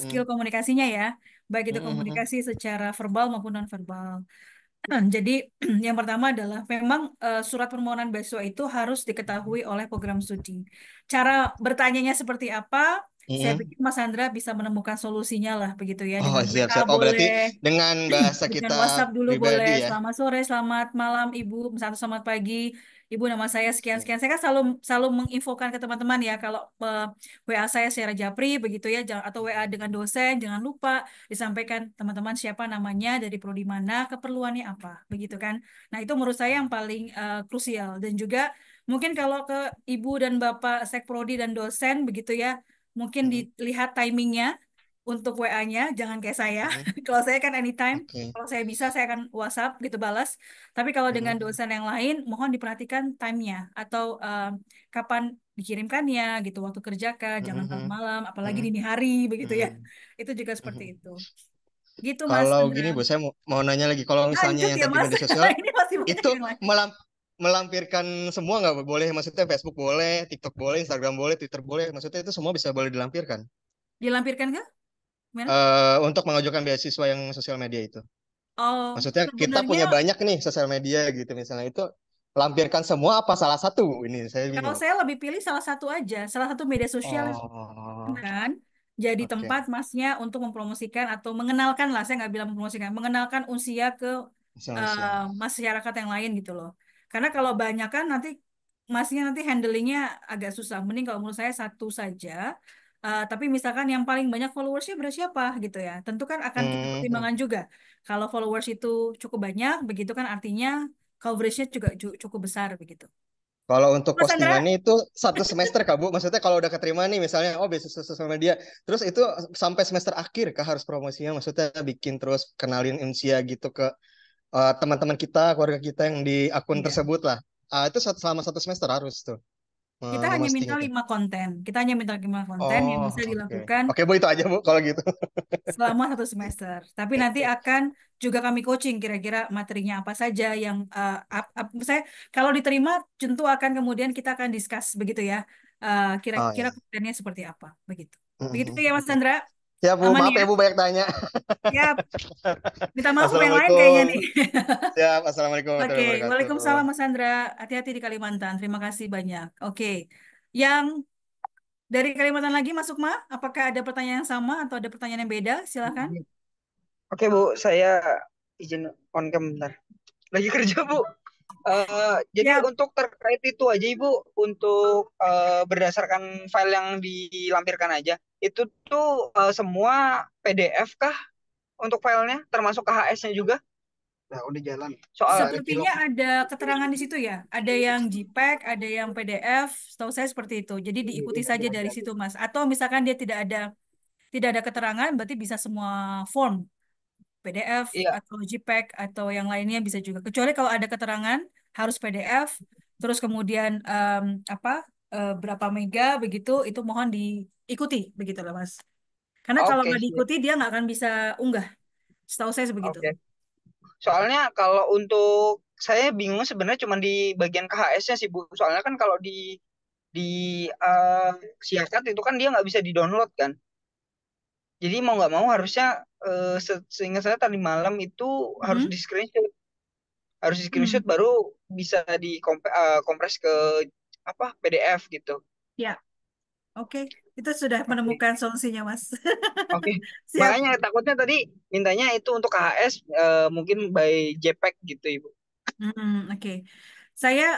skill Mm-mm. komunikasinya ya, baik itu Mm-mm. komunikasi secara verbal maupun non verbal. Jadi yang pertama adalah memang surat permohonan beasiswa itu harus diketahui oleh program studi. Cara bertanyanya seperti apa? Saya Mm-mm. pikir Mas Andra bisa menemukan solusinya lah begitu ya Oh, dengan siap, WA siap. Oh, berarti boleh, dengan bahasa dengan kita WhatsApp dulu boleh. pribadi ya. Selamat sore, selamat malam Ibu, atau selamat pagi Ibu, nama saya sekian Oke. sekian. Saya kan selalu selalu menginfokan ke teman-teman ya kalau WA saya secara japri begitu ya, atau WA dengan dosen jangan lupa disampaikan teman-teman siapa namanya dari prodi mana, keperluannya apa, begitu kan. Nah, itu menurut saya yang paling krusial dan juga mungkin kalau ke Ibu dan Bapak Sekprodi dan dosen begitu ya, mungkin Mm-mm. dilihat timingnya untuk WA-nya, jangan kayak saya. Mm-mm. Kalau saya kan anytime, Oke. kalau saya bisa saya akan WhatsApp gitu balas. Tapi kalau dengan Mm-mm. dosen yang lain, mohon diperhatikan time-nya atau kapan dikirimkannya gitu, waktu kerja kah, jangan Mm-mm. malam-malam, apalagi Mm-mm. dini hari begitu ya. Mm-mm. Itu juga seperti Mm-mm. itu. Gitu Mas Kalau Andra. gini Bu, saya mau nanya lagi. Kalau misalnya Lanjut yang ya tadi Mas. media sosial, Ini masih banyak itu yang lain. melampirkan semua nggak Bu? Boleh? Maksudnya Facebook boleh, TikTok boleh, Instagram boleh, Twitter boleh. Maksudnya itu semua bisa boleh dilampirkan. Dilampirkan kah? Gimana? Untuk mengajukan beasiswa yang sosial media itu. Oh, Maksudnya kita sebenarnya punya banyak nih sosial media gitu misalnya itu lampirkan semua apa salah satu? Ini saya kalau bingung. saya lebih pilih salah satu aja, salah satu media sosial Oh, kan jadi oke. tempat masnya untuk mempromosikan atau mengenalkan lah, saya nggak bilang mempromosikan, mengenalkan Unsia ke Siap. masyarakat yang lain gitu loh. Karena kalau banyak kan nanti masnya nanti handlingnya agak susah. Mending kalau menurut saya satu saja. Tapi misalkan yang paling banyak followersnya berapa siapa gitu ya. Tentu kan akan kita Hmm. pertimbangkan juga. Kalau followers itu cukup banyak, begitu kan artinya coveragenya juga cukup besar begitu. Kalau untuk Mas Andra, postingannya itu satu semester Kak Bu? Maksudnya kalau udah keterima nih misalnya oh beasiswa sosial media, terus itu sampai semester akhir Kak harus promosinya? Maksudnya bikin terus kenalin Insia gitu ke teman-teman kita, keluarga kita yang di akun iya. tersebut lah. Itu selama satu semester harus tuh Kita hanya ngeposting minta itu. 5 konten. Kita hanya minta 5 konten yang Oh, bisa oke. dilakukan Oke, Bu, itu aja, Bu, kalau gitu. selama 1 semester. Tapi nanti akan juga kami coaching kira-kira materinya apa saja yang saya kalau diterima tentu akan kemudian kita akan discuss begitu ya. Oh, Kira-kira ya. kontennya seperti apa begitu. Begitu Mhm. ya Mas Oke. Chandra. Ya, Bu, Aman maaf ya? ya, Bu, banyak tanya. Siap. Minta maaf sama yang lain kayaknya Assalamualaikum. nih. Siap, Assalamualaikum Oke, warahmatullahi Waalaikumsalam wabarakatuh. Mas Chandra. Hati-hati di Kalimantan. Terima kasih banyak. Oke. Yang dari Kalimantan lagi Mas Sukma, apakah ada pertanyaan yang sama atau ada pertanyaan yang beda? Silakan. Oke Bu, saya izin on cam bentar. Lagi kerja Bu. Jadi Ya, untuk terkait itu aja Ibu, untuk berdasarkan file yang dilampirkan aja, itu tuh semua PDF kah untuk filenya, termasuk KHS-nya juga? Nah, udah jalan. Soal sepertinya ada keterangan di situ ya. Ada yang JPEG, ada yang PDF. Setahu saya seperti itu. Jadi diikuti saja dari situ, Mas. Atau misalkan dia tidak ada keterangan, berarti bisa semua form PDF iya, atau JPEG atau yang lainnya bisa juga. Kecuali kalau ada keterangan harus PDF, terus kemudian apa berapa mega begitu, itu mohon diikuti begitu loh, Mas. Karena kalau oke nggak siap. diikuti dia nggak akan bisa unggah. Setahu saya sebegitu. Oke. Soalnya kalau untuk saya bingung sebenarnya cuma di bagian KHS-nya sih Bu. Soalnya kan kalau di eh, siakat itu kan dia nggak bisa di-download kan. Jadi mau nggak mau harusnya seingat saya tadi malam itu harus Mhm. di screenshot, Hmm. baru bisa kompres ke apa PDF gitu. Ya, oke. Itu sudah Oke, menemukan solusinya, Mas. oke. Siap. Makanya takutnya tadi mintanya itu untuk KHS mungkin by JPEG gitu Ibu. Oke. Saya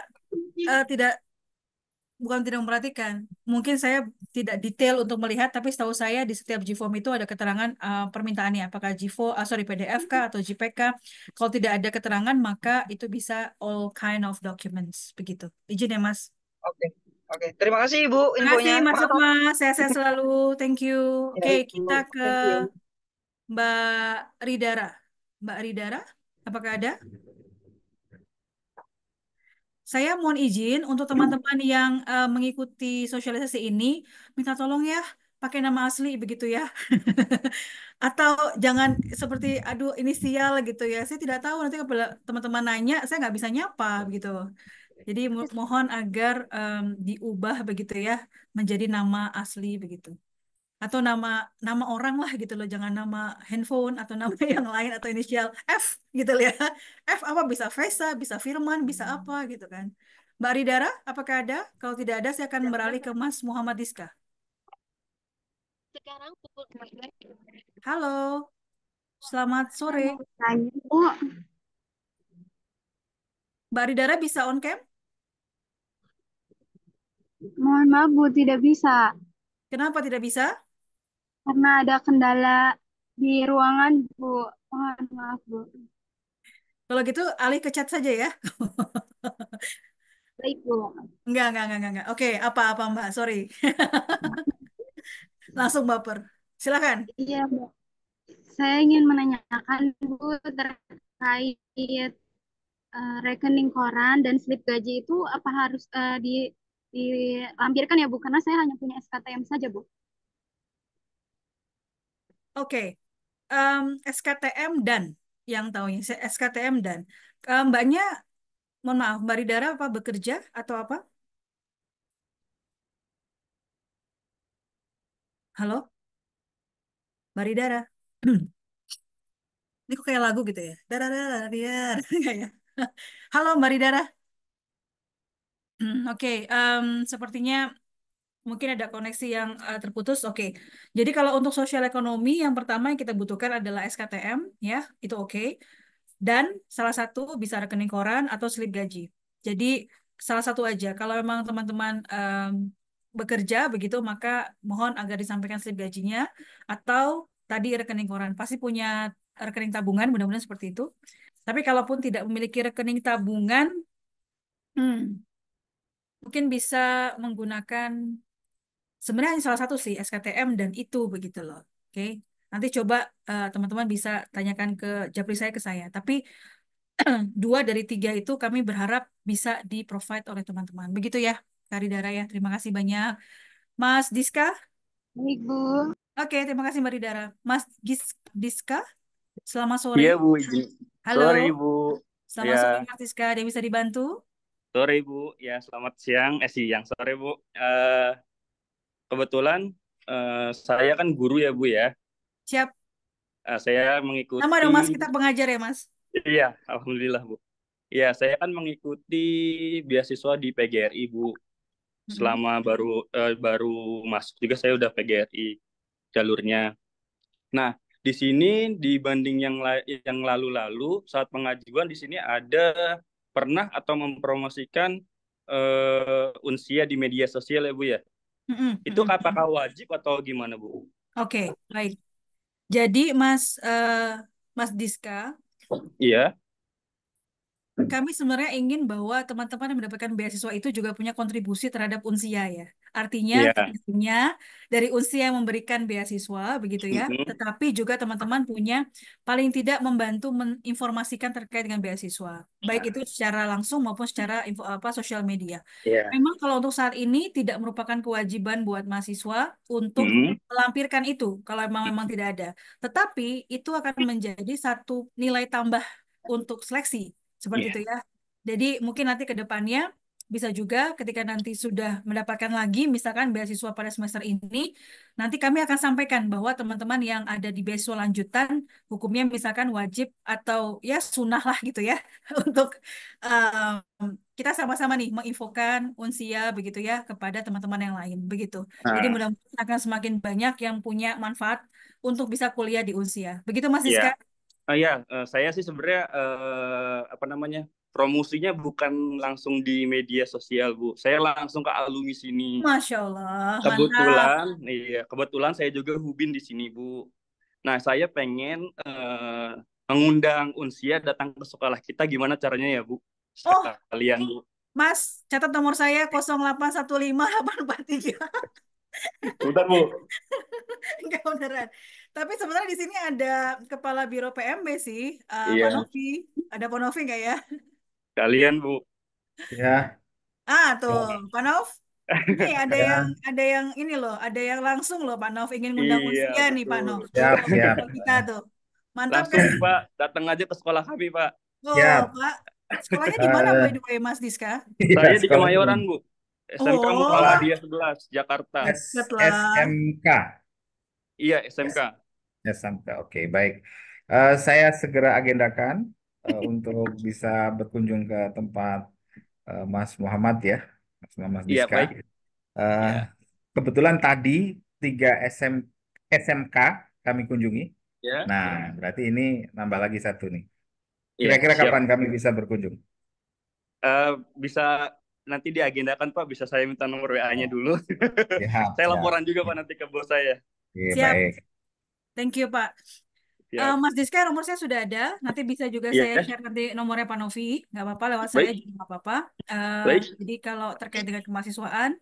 tidak bukan tidak memperhatikan. Mungkin saya tidak detail untuk melihat, tapi setahu saya di setiap GForm itu ada keterangan permintaannya, apakah PDF kah atau JPEG kah. Kalau tidak ada keterangan, maka itu bisa all kind of documents, begitu. Izin ya, Mas. Oke, oke. Terima kasih Ibu Terima kasih, infonya. Mas Maaf. Sukma. Sehat-sehat selalu. Thank you. Ya Oke, Ibu. kita ke Thank you. Mbak Ridara. Mbak Ridara, apakah ada? Saya mohon izin untuk teman-teman yang mengikuti sosialisasi ini, minta tolong ya pakai nama asli begitu ya. Atau jangan seperti aduh inisial gitu ya. Saya tidak tahu nanti kalau teman-teman nanya, saya nggak bisa nyapa gitu. Jadi mohon agar diubah begitu ya menjadi nama asli begitu. atau nama nama orang lah gitu loh, jangan nama handphone atau nama yang lain atau inisial F gitu loh ya. F apa bisa Vesa, bisa Firman, bisa apa gitu kan. Mbak Ridara, apakah ada? Kalau tidak ada, saya akan beralih ke Mas Muhammad Diska. Sekarang pukul 14. Halo, selamat sore. Mau tanya, Bu. Mbak Ridara bisa on cam? Mohon maaf, Bu, tidak bisa. Kenapa tidak bisa? Karena ada kendala di ruangan, Bu. Mohon maaf, Bu. Kalau gitu alih ke chat saja ya. Baik, Bu. Enggak. Oke, apa-apa Mbak, sorry. Langsung baper. Silakan. Iya, Bu. Saya ingin menanyakan, Bu, terkait rekening koran dan slip gaji itu apa harus dilampirkan ya, Bu? Karena saya hanya punya SKTM saja, Bu. Oke. SKTM dan yang tahunya SKTM dan Mbaknya, mohon maaf, Mbak Ridara apa bekerja atau apa? Halo, Mbak Ridara. Ini kok kayak lagu gitu ya? Dara dara dar. Enggak ya? Halo Mbak Ridara. Oke, sepertinya mungkin ada koneksi yang terputus. Oke. Jadi kalau untuk sosial ekonomi yang pertama yang kita butuhkan adalah SKTM ya, itu oke. Dan salah satu bisa rekening koran atau slip gaji. Jadi salah satu aja. Kalau memang teman-teman bekerja begitu, maka mohon agar disampaikan slip gajinya atau tadi rekening koran. Pasti punya rekening tabungan, mudah-mudahan seperti itu. Tapi kalaupun tidak memiliki rekening tabungan, hmm, mungkin bisa menggunakan sebenarnya hanya salah satu sih SKTM dan itu begitu loh. Oke. Nanti coba teman-teman bisa tanyakan ke japri saya ke saya. Tapi dua dari tiga itu kami berharap bisa di-provide oleh teman-teman. Begitu ya, Karidara ya. Terima kasih banyak. Mas Diska? Baik, Bu. Oke, terima kasih Mbak Ridara. Mas Diska, selamat sore. Iya Bu, izin. Halo, Sore Ibu. selamat Ya, sore Mas Diska. Ada yang bisa dibantu? sore Ibu. Ya, selamat siang. Siang. Sore Bu. Kebetulan saya kan guru ya Bu ya. Siap. Saya Nama mengikuti. dong Mas, kita pengajar ya Mas. Iya, Alhamdulillah Bu. Ya, saya kan mengikuti beasiswa di PGRI Bu. Selama baru masuk juga saya udah PGRI jalurnya. Nah, di sini dibanding yang lalu-lalu saat pengajuan di sini ada pernah atau mempromosikan unsia di media sosial ya Bu ya. Itu apakah wajib atau gimana Bu? Oke, baik. Jadi Mas Diska, Iya, kami sebenarnya ingin bahwa teman-teman yang mendapatkan beasiswa itu juga punya kontribusi terhadap Unsia ya. Artinya, iya. tentunya dari Unsia yang memberikan beasiswa, begitu ya. Mm-mm. Tetapi juga teman-teman punya paling tidak membantu menginformasikan terkait dengan beasiswa, baik itu secara langsung maupun secara sosial media. Iya. Memang kalau untuk saat ini tidak merupakan kewajiban buat mahasiswa untuk Mm-mm. melampirkan itu, kalau memang tidak ada. Tetapi itu akan menjadi satu nilai tambah untuk seleksi. Seperti Iya. itu ya. Jadi mungkin nanti ke depannya bisa juga ketika nanti sudah mendapatkan lagi misalkan beasiswa pada semester ini, nanti kami akan sampaikan bahwa teman-teman yang ada di beasiswa lanjutan hukumnya misalkan wajib atau ya sunnah lah gitu ya untuk kita sama-sama nih menginfokan unsia begitu ya kepada teman-teman yang lain begitu. Jadi Nah, mudah-mudahan akan semakin banyak yang punya manfaat untuk bisa kuliah di unsia. Begitu Mas iya. Siska? Ya, saya sih sebenarnya apa namanya promosinya bukan langsung di media sosial Bu. Saya langsung ke alumni sini. Masya Allah, mantap. Kebetulan saya juga hubin di sini Bu. Nah, saya pengen mengundang Unsia datang ke sekolah kita. Gimana caranya ya, Bu? Oh, Sekalian, Bu. Mas, catat nomor saya 0815843. Bentar, Bu. Enggak beneran. Tapi sebenarnya di sini ada Kepala Biro PMB sih, Pak Iya, Novi. Ada Pak Novi nggak ya? sekalian, Bu. Ya, Tuh, Pak Nov. Ini ya, ada yang ini loh, ada yang langsung loh Pak Nov ingin ngundang Iya, Unsia nih Pak betul. Nov. Tuh, siap, siap, kalau kita tuh. Mantap Langsung, kan? Pak. Datang aja ke sekolah kami, Pak. Oh, siap. Pak. Sekolahnya di mana by the way, Mas Diska? Iya, Saya di sekolah Kemayoran, Bu. SMK Oh, Muhammadiyah 11, Jakarta. deket lah. SMK. Iya, Yes, SMK. sampai. Oke, baik. Saya segera agendakan untuk bisa berkunjung ke tempat Mas Muhammad ya, Mas Iya, Diska. baik. Eh, Ya, Kebetulan tadi 3 SMK kami kunjungi. ya, Nah, berarti ini nambah lagi satu nih. iya, Kira-kira siap. kapan kami bisa berkunjung? Bisa nanti diagendakan Pak, bisa saya minta nomor WA-nya Oh, dulu. siap, Saya siap. laporan juga Pak nanti ke bos saya. Oke, Siap. baik. Thank you, Pak. Siap. Mas Diska, nomor saya sudah ada. Nanti bisa juga saya Iya, share nanti nomornya Pak Novi. Nggak apa-apa, lewat saya baik, juga nggak apa-apa. baik. Jadi kalau terkait dengan kemahasiswaan,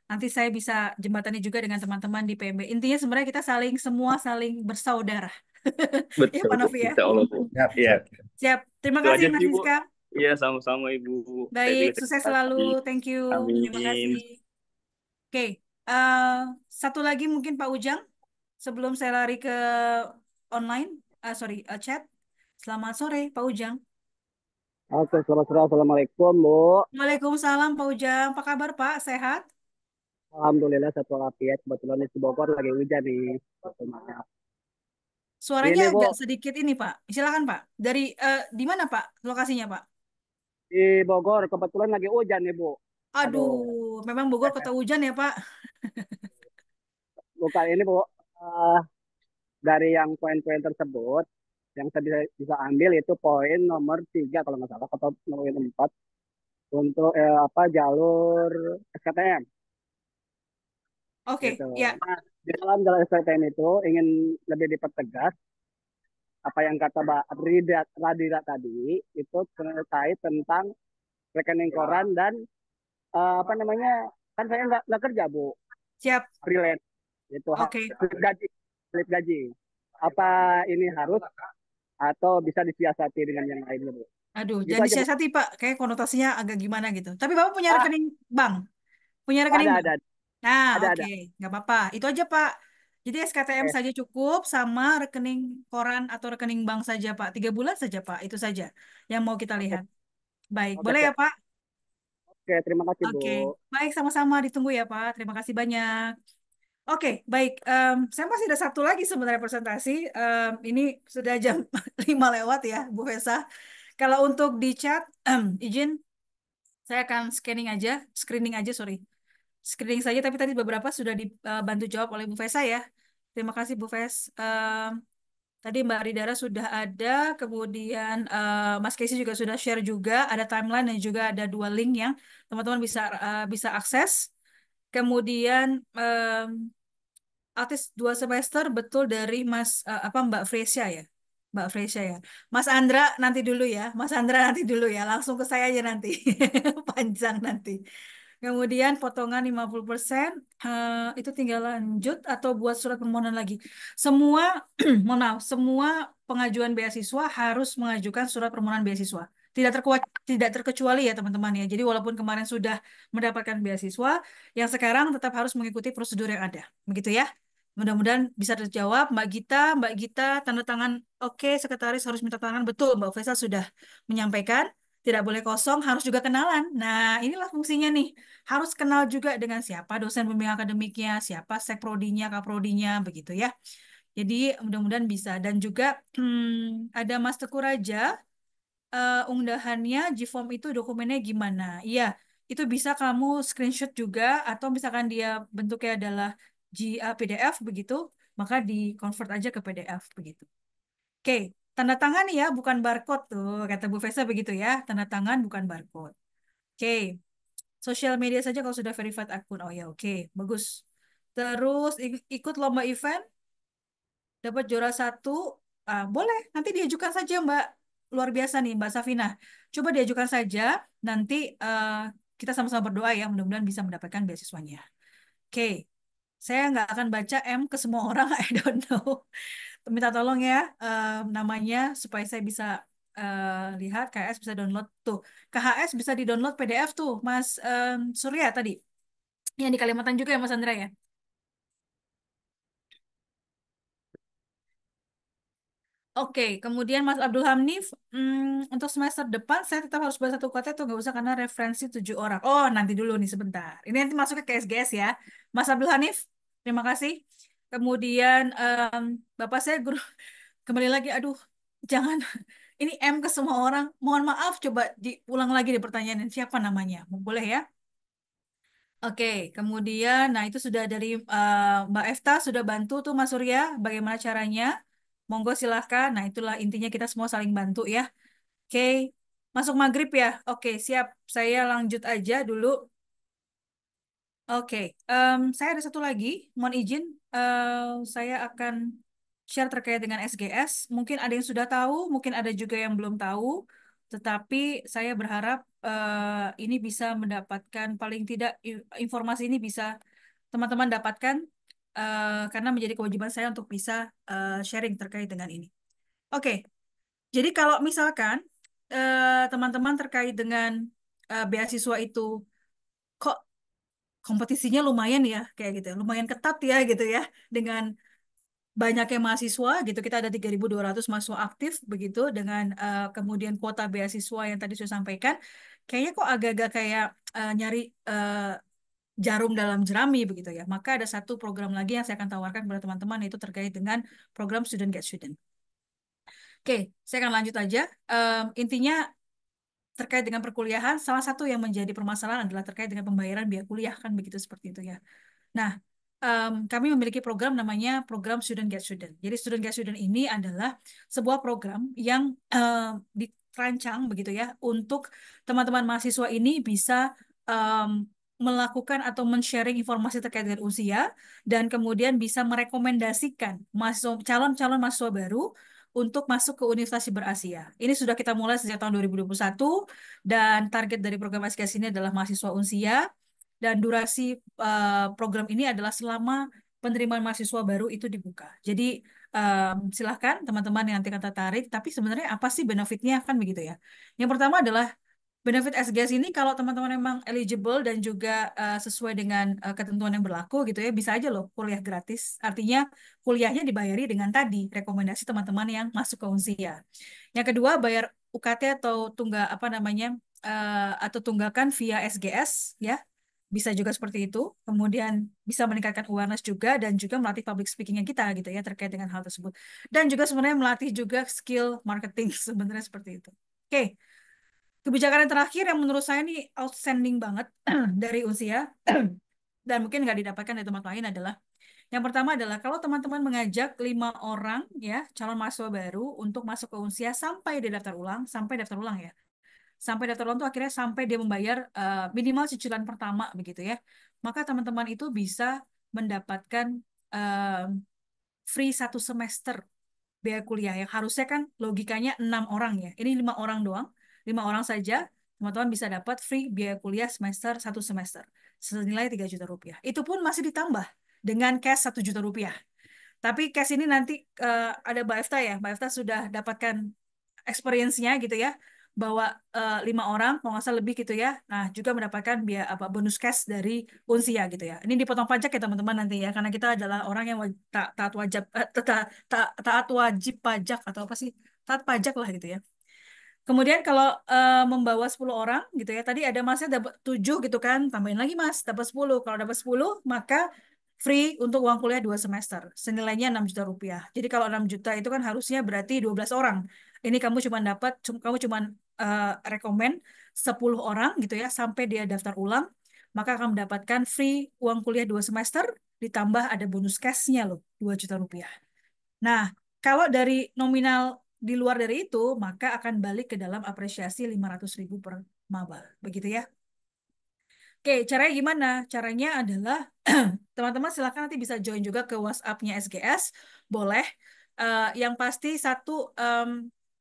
nanti saya bisa jembatani juga dengan teman-teman di PMB. Intinya sebenarnya kita semua saling bersaudara. Ya, Betul, Pak Novi ya. Insya Allah Bu. Siap, Iya, siap. Siap. Terima itu kasih, aja Mas sih Bu. Diska. Iya, sama-sama Ibu. Saya Baik, juga terima sukses selalu. kasih. Thank you. Terima Amin. kasih. Oke, eh, satu lagi mungkin Pak Ujang, sebelum saya lari ke online, chat. Selamat sore, Pak Ujang. Oke, selamat sore. Assalamualaikum, Bu. Waalaikumsalam, Pak Ujang. Apa kabar, Pak? Sehat? Alhamdulillah satu walafiat. Kebetulan di Bogor lagi hujan nih. Maaf. Suaranya Ini, agak Bu, sedikit ini, Pak. Silakan, Pak. Dari di mana, Pak? Lokasinya, Pak? di Bogor kebetulan lagi hujan nih, Bu. Aduh, Aduh, memang Bogor kota hujan ya, Pak. bukan ini, Bu. Eh, dari yang poin-poin tersebut, yang saya bisa ambil itu poin nomor 3 kalau nggak salah, atau nomor 4 untuk jalur SKTM Oke, gitu. ya. Nah, di dalam jalur SKTM itu ingin lebih dipertegas apa yang kata Mbak Radira tadi itu terkait tentang rekening koran dan apa namanya, kan saya nggak kerja, Bu, Siap. freelance itu Oke. slip gaji apa ini harus atau bisa disiasati dengan yang lainnya, Bu? Aduh, Gitu jangan aja, Bu. disiasati, Pak. Kayak konotasinya agak gimana gitu. Tapi Bapak punya Ah, rekening bank? Punya rekening ada bank? ada Nah, ada oke. ada Nggak apa-apa. Itu aja, Pak. Jadi SKTM eh saja cukup sama rekening koran atau rekening bank saja, Pak. 3 bulan saja, Pak. Itu saja yang mau kita oke lihat. Baik, oke boleh ya, siap. Pak? Oke, terima kasih, Bu. Oke. Baik, sama-sama. Ditunggu ya, Pak. Terima kasih banyak. Oke, baik. Saya masih ada satu lagi sebenarnya presentasi. Ini sudah jam 5 lewat ya, Bu Fesa. Kalau untuk di chat, izin saya akan screening aja, sorry. Screening saja, tapi tadi beberapa sudah dibantu jawab oleh Bu Fesa ya. Terima kasih Bu Fes. Tadi Mbak Ridara sudah ada, kemudian Mas Casey juga sudah share juga, ada timeline dan juga ada 2 link yang teman-teman bisa akses. Kemudian artis 2 semester betul dari Mbak Fresia ya. Mbak Fresia ya. Mas Andra nanti dulu ya. Mas Andra nanti dulu ya. Langsung ke saya aja nanti. Panjang nanti. Kemudian potongan 50%, itu tinggal lanjut atau buat surat permohonan lagi. Semua, mohon maaf, semua pengajuan beasiswa harus mengajukan surat permohonan beasiswa. Tidak terkecuali ya teman-teman ya. Jadi walaupun kemarin sudah mendapatkan beasiswa, yang sekarang tetap harus mengikuti prosedur yang ada. Begitu ya. Mudah-mudahan bisa terjawab. Mbak Gita, tanda tangan. Oke, sekretaris harus minta tangan. Betul, Mbak Faisal sudah menyampaikan. Tidak boleh kosong, harus juga kenalan. Nah, inilah fungsinya nih. Harus kenal juga dengan siapa dosen pembimbing akademiknya, siapa sekprodinya, kaprodinya, begitu ya. Jadi mudah-mudahan bisa. Dan juga ada Mas Teguh Raja, unggahannya Gform itu dokumennya gimana? Iya, itu bisa kamu screenshot juga, atau misalkan dia bentuknya adalah PDF begitu, maka di convert aja ke PDF begitu. Oke, tanda tangan ya, bukan barcode tuh, kata Bu Fesa begitu ya, tanda tangan bukan barcode. Oke, sosial media saja kalau sudah verified akun. Oh ya, oke, bagus. Terus ikut lomba event, dapat juara 1, boleh, nanti diajukan saja Mbak. Luar biasa nih Mbak Safina. Coba diajukan saja, nanti kita sama-sama berdoa ya, mudah-mudahan bisa mendapatkan beasiswanya. Oke, saya nggak akan baca ke semua orang, I don't know. Minta tolong ya namanya supaya saya bisa lihat. KHS bisa download tuh. KHS bisa di-download PDF tuh, Mas Surya tadi. Yang di Kalimantan juga ya Mas Andra ya. Oke, kemudian Mas Abdul Hamif, untuk semester depan saya tetap harus bahas satu kota tuh nggak usah karena referensi 7 orang. Oh, nanti dulu nih sebentar. Ini nanti masuk ke KSGS ya. Mas Abdul Hanif, terima kasih. Kemudian Bapak saya guru kembali lagi, aduh, jangan ini M ke semua orang. Mohon maaf, coba diulang lagi di pertanyaan siapa namanya. Boleh ya? Oke, kemudian, nah itu sudah dari Mbak Efta sudah bantu tuh Mas Surya, bagaimana caranya? Monggo silahkan. Nah itulah intinya kita semua saling bantu ya. Oke, masuk maghrib ya. Oke, siap. Saya lanjut aja dulu. Oke, saya ada satu lagi. Mohon izin, saya akan share terkait dengan SGS. Mungkin ada yang sudah tahu, mungkin ada juga yang belum tahu. Tetapi saya berharap ini bisa mendapatkan paling tidak informasi ini bisa teman-teman dapatkan karena menjadi kewajiban saya untuk bisa sharing terkait dengan ini. Oke, jadi kalau misalkan teman-teman terkait dengan beasiswa itu kok kompetisinya lumayan ya kayak gitu, lumayan ketat ya gitu ya dengan banyaknya mahasiswa gitu. Kita ada 3.200 mahasiswa aktif begitu dengan kemudian kuota beasiswa yang tadi saya sampaikan. Kayaknya kok agak-agak kayak nyari jarum dalam jerami begitu ya. Maka ada satu program lagi yang saya akan tawarkan kepada teman-teman yaitu terkait dengan program Student Get Student. Oke, saya akan lanjut aja. Intinya terkait dengan perkuliahan, salah satu yang menjadi permasalahan adalah terkait dengan pembayaran biaya kuliah kan begitu seperti itu ya. Nah, kami memiliki program namanya program Student Get Student. Jadi Student Get Student ini adalah sebuah program yang dirancang begitu ya untuk teman-teman mahasiswa ini bisa melakukan atau men-sharing informasi terkait dengan usia dan kemudian bisa merekomendasikan calon-calon mahasiswa baru untuk masuk ke Universitas Berasia. Ini sudah kita mulai sejak tahun 2021 dan target dari program SKS ini adalah mahasiswa Unsia dan durasi program ini adalah selama penerimaan mahasiswa baru itu dibuka. Jadi silahkan teman-teman yang nanti akan tertarik, tapi sebenarnya apa sih benefitnya kan begitu ya. Yang pertama adalah benefit SGS ini kalau teman-teman memang eligible dan juga sesuai dengan ketentuan yang berlaku gitu ya, bisa aja loh kuliah gratis. Artinya kuliahnya dibayari dengan tadi rekomendasi teman-teman yang masuk ke Unsia. Yang kedua, bayar UKT atau apa namanya atau tunggakan via SGS ya. Bisa juga seperti itu. Kemudian bisa meningkatkan awareness juga dan juga melatih public speaking kita gitu ya terkait dengan hal tersebut. Dan juga sebenarnya melatih juga skill marketing sebenarnya seperti itu. Oke. Kebijakan yang terakhir yang menurut saya ini outstanding banget dari Unsia dan mungkin nggak didapatkan dari tempat lain adalah yang pertama adalah kalau teman-teman mengajak 5 orang ya calon mahasiswa baru untuk masuk ke Unsia sampai dia daftar ulang, ya, sampai daftar ulang tuh akhirnya sampai dia membayar minimal cicilan pertama begitu ya, maka teman-teman itu bisa mendapatkan free 1 semester biaya kuliah yang harusnya kan logikanya 6 orang ya. Ini 5 orang doang, 5 orang saja teman-teman bisa dapat free biaya kuliah 1 semester senilai 3 juta rupiah. Itu pun masih ditambah dengan cash 1 juta rupiah. Tapi cash ini nanti ada Mbak Efta ya, Mbak Efta sudah dapatkan experience-nya gitu ya, bahwa 5 orang, kalau nggak salah lebih gitu ya, nah juga mendapatkan biaya bonus cash dari Unsia gitu ya. Ini dipotong pajak ya teman-teman nanti ya, karena kita adalah orang yang taat wajib taat wajib pajak atau apa sih, taat pajak lah gitu ya. Kemudian kalau membawa 10 orang gitu ya, tadi ada masnya dapat 7 gitu kan, tambahin lagi mas, dapat 10. Kalau dapat 10, maka free untuk uang kuliah 2 semester, senilainya 6 juta rupiah. Jadi kalau 6 juta itu kan harusnya berarti 12 orang. Ini kamu cuma rekomen 10 orang gitu ya, sampai dia daftar ulang, maka akan mendapatkan free uang kuliah 2 semester, ditambah ada bonus cashnya loh, 2 juta rupiah. Nah, kalau dari nominal di luar dari itu, maka akan balik ke dalam apresiasi 500.000 per maba. Begitu ya. Oke, caranya gimana? Caranya adalah teman-teman silakan nanti bisa join juga ke WhatsApp-nya SGS. Boleh. Yang pasti satu,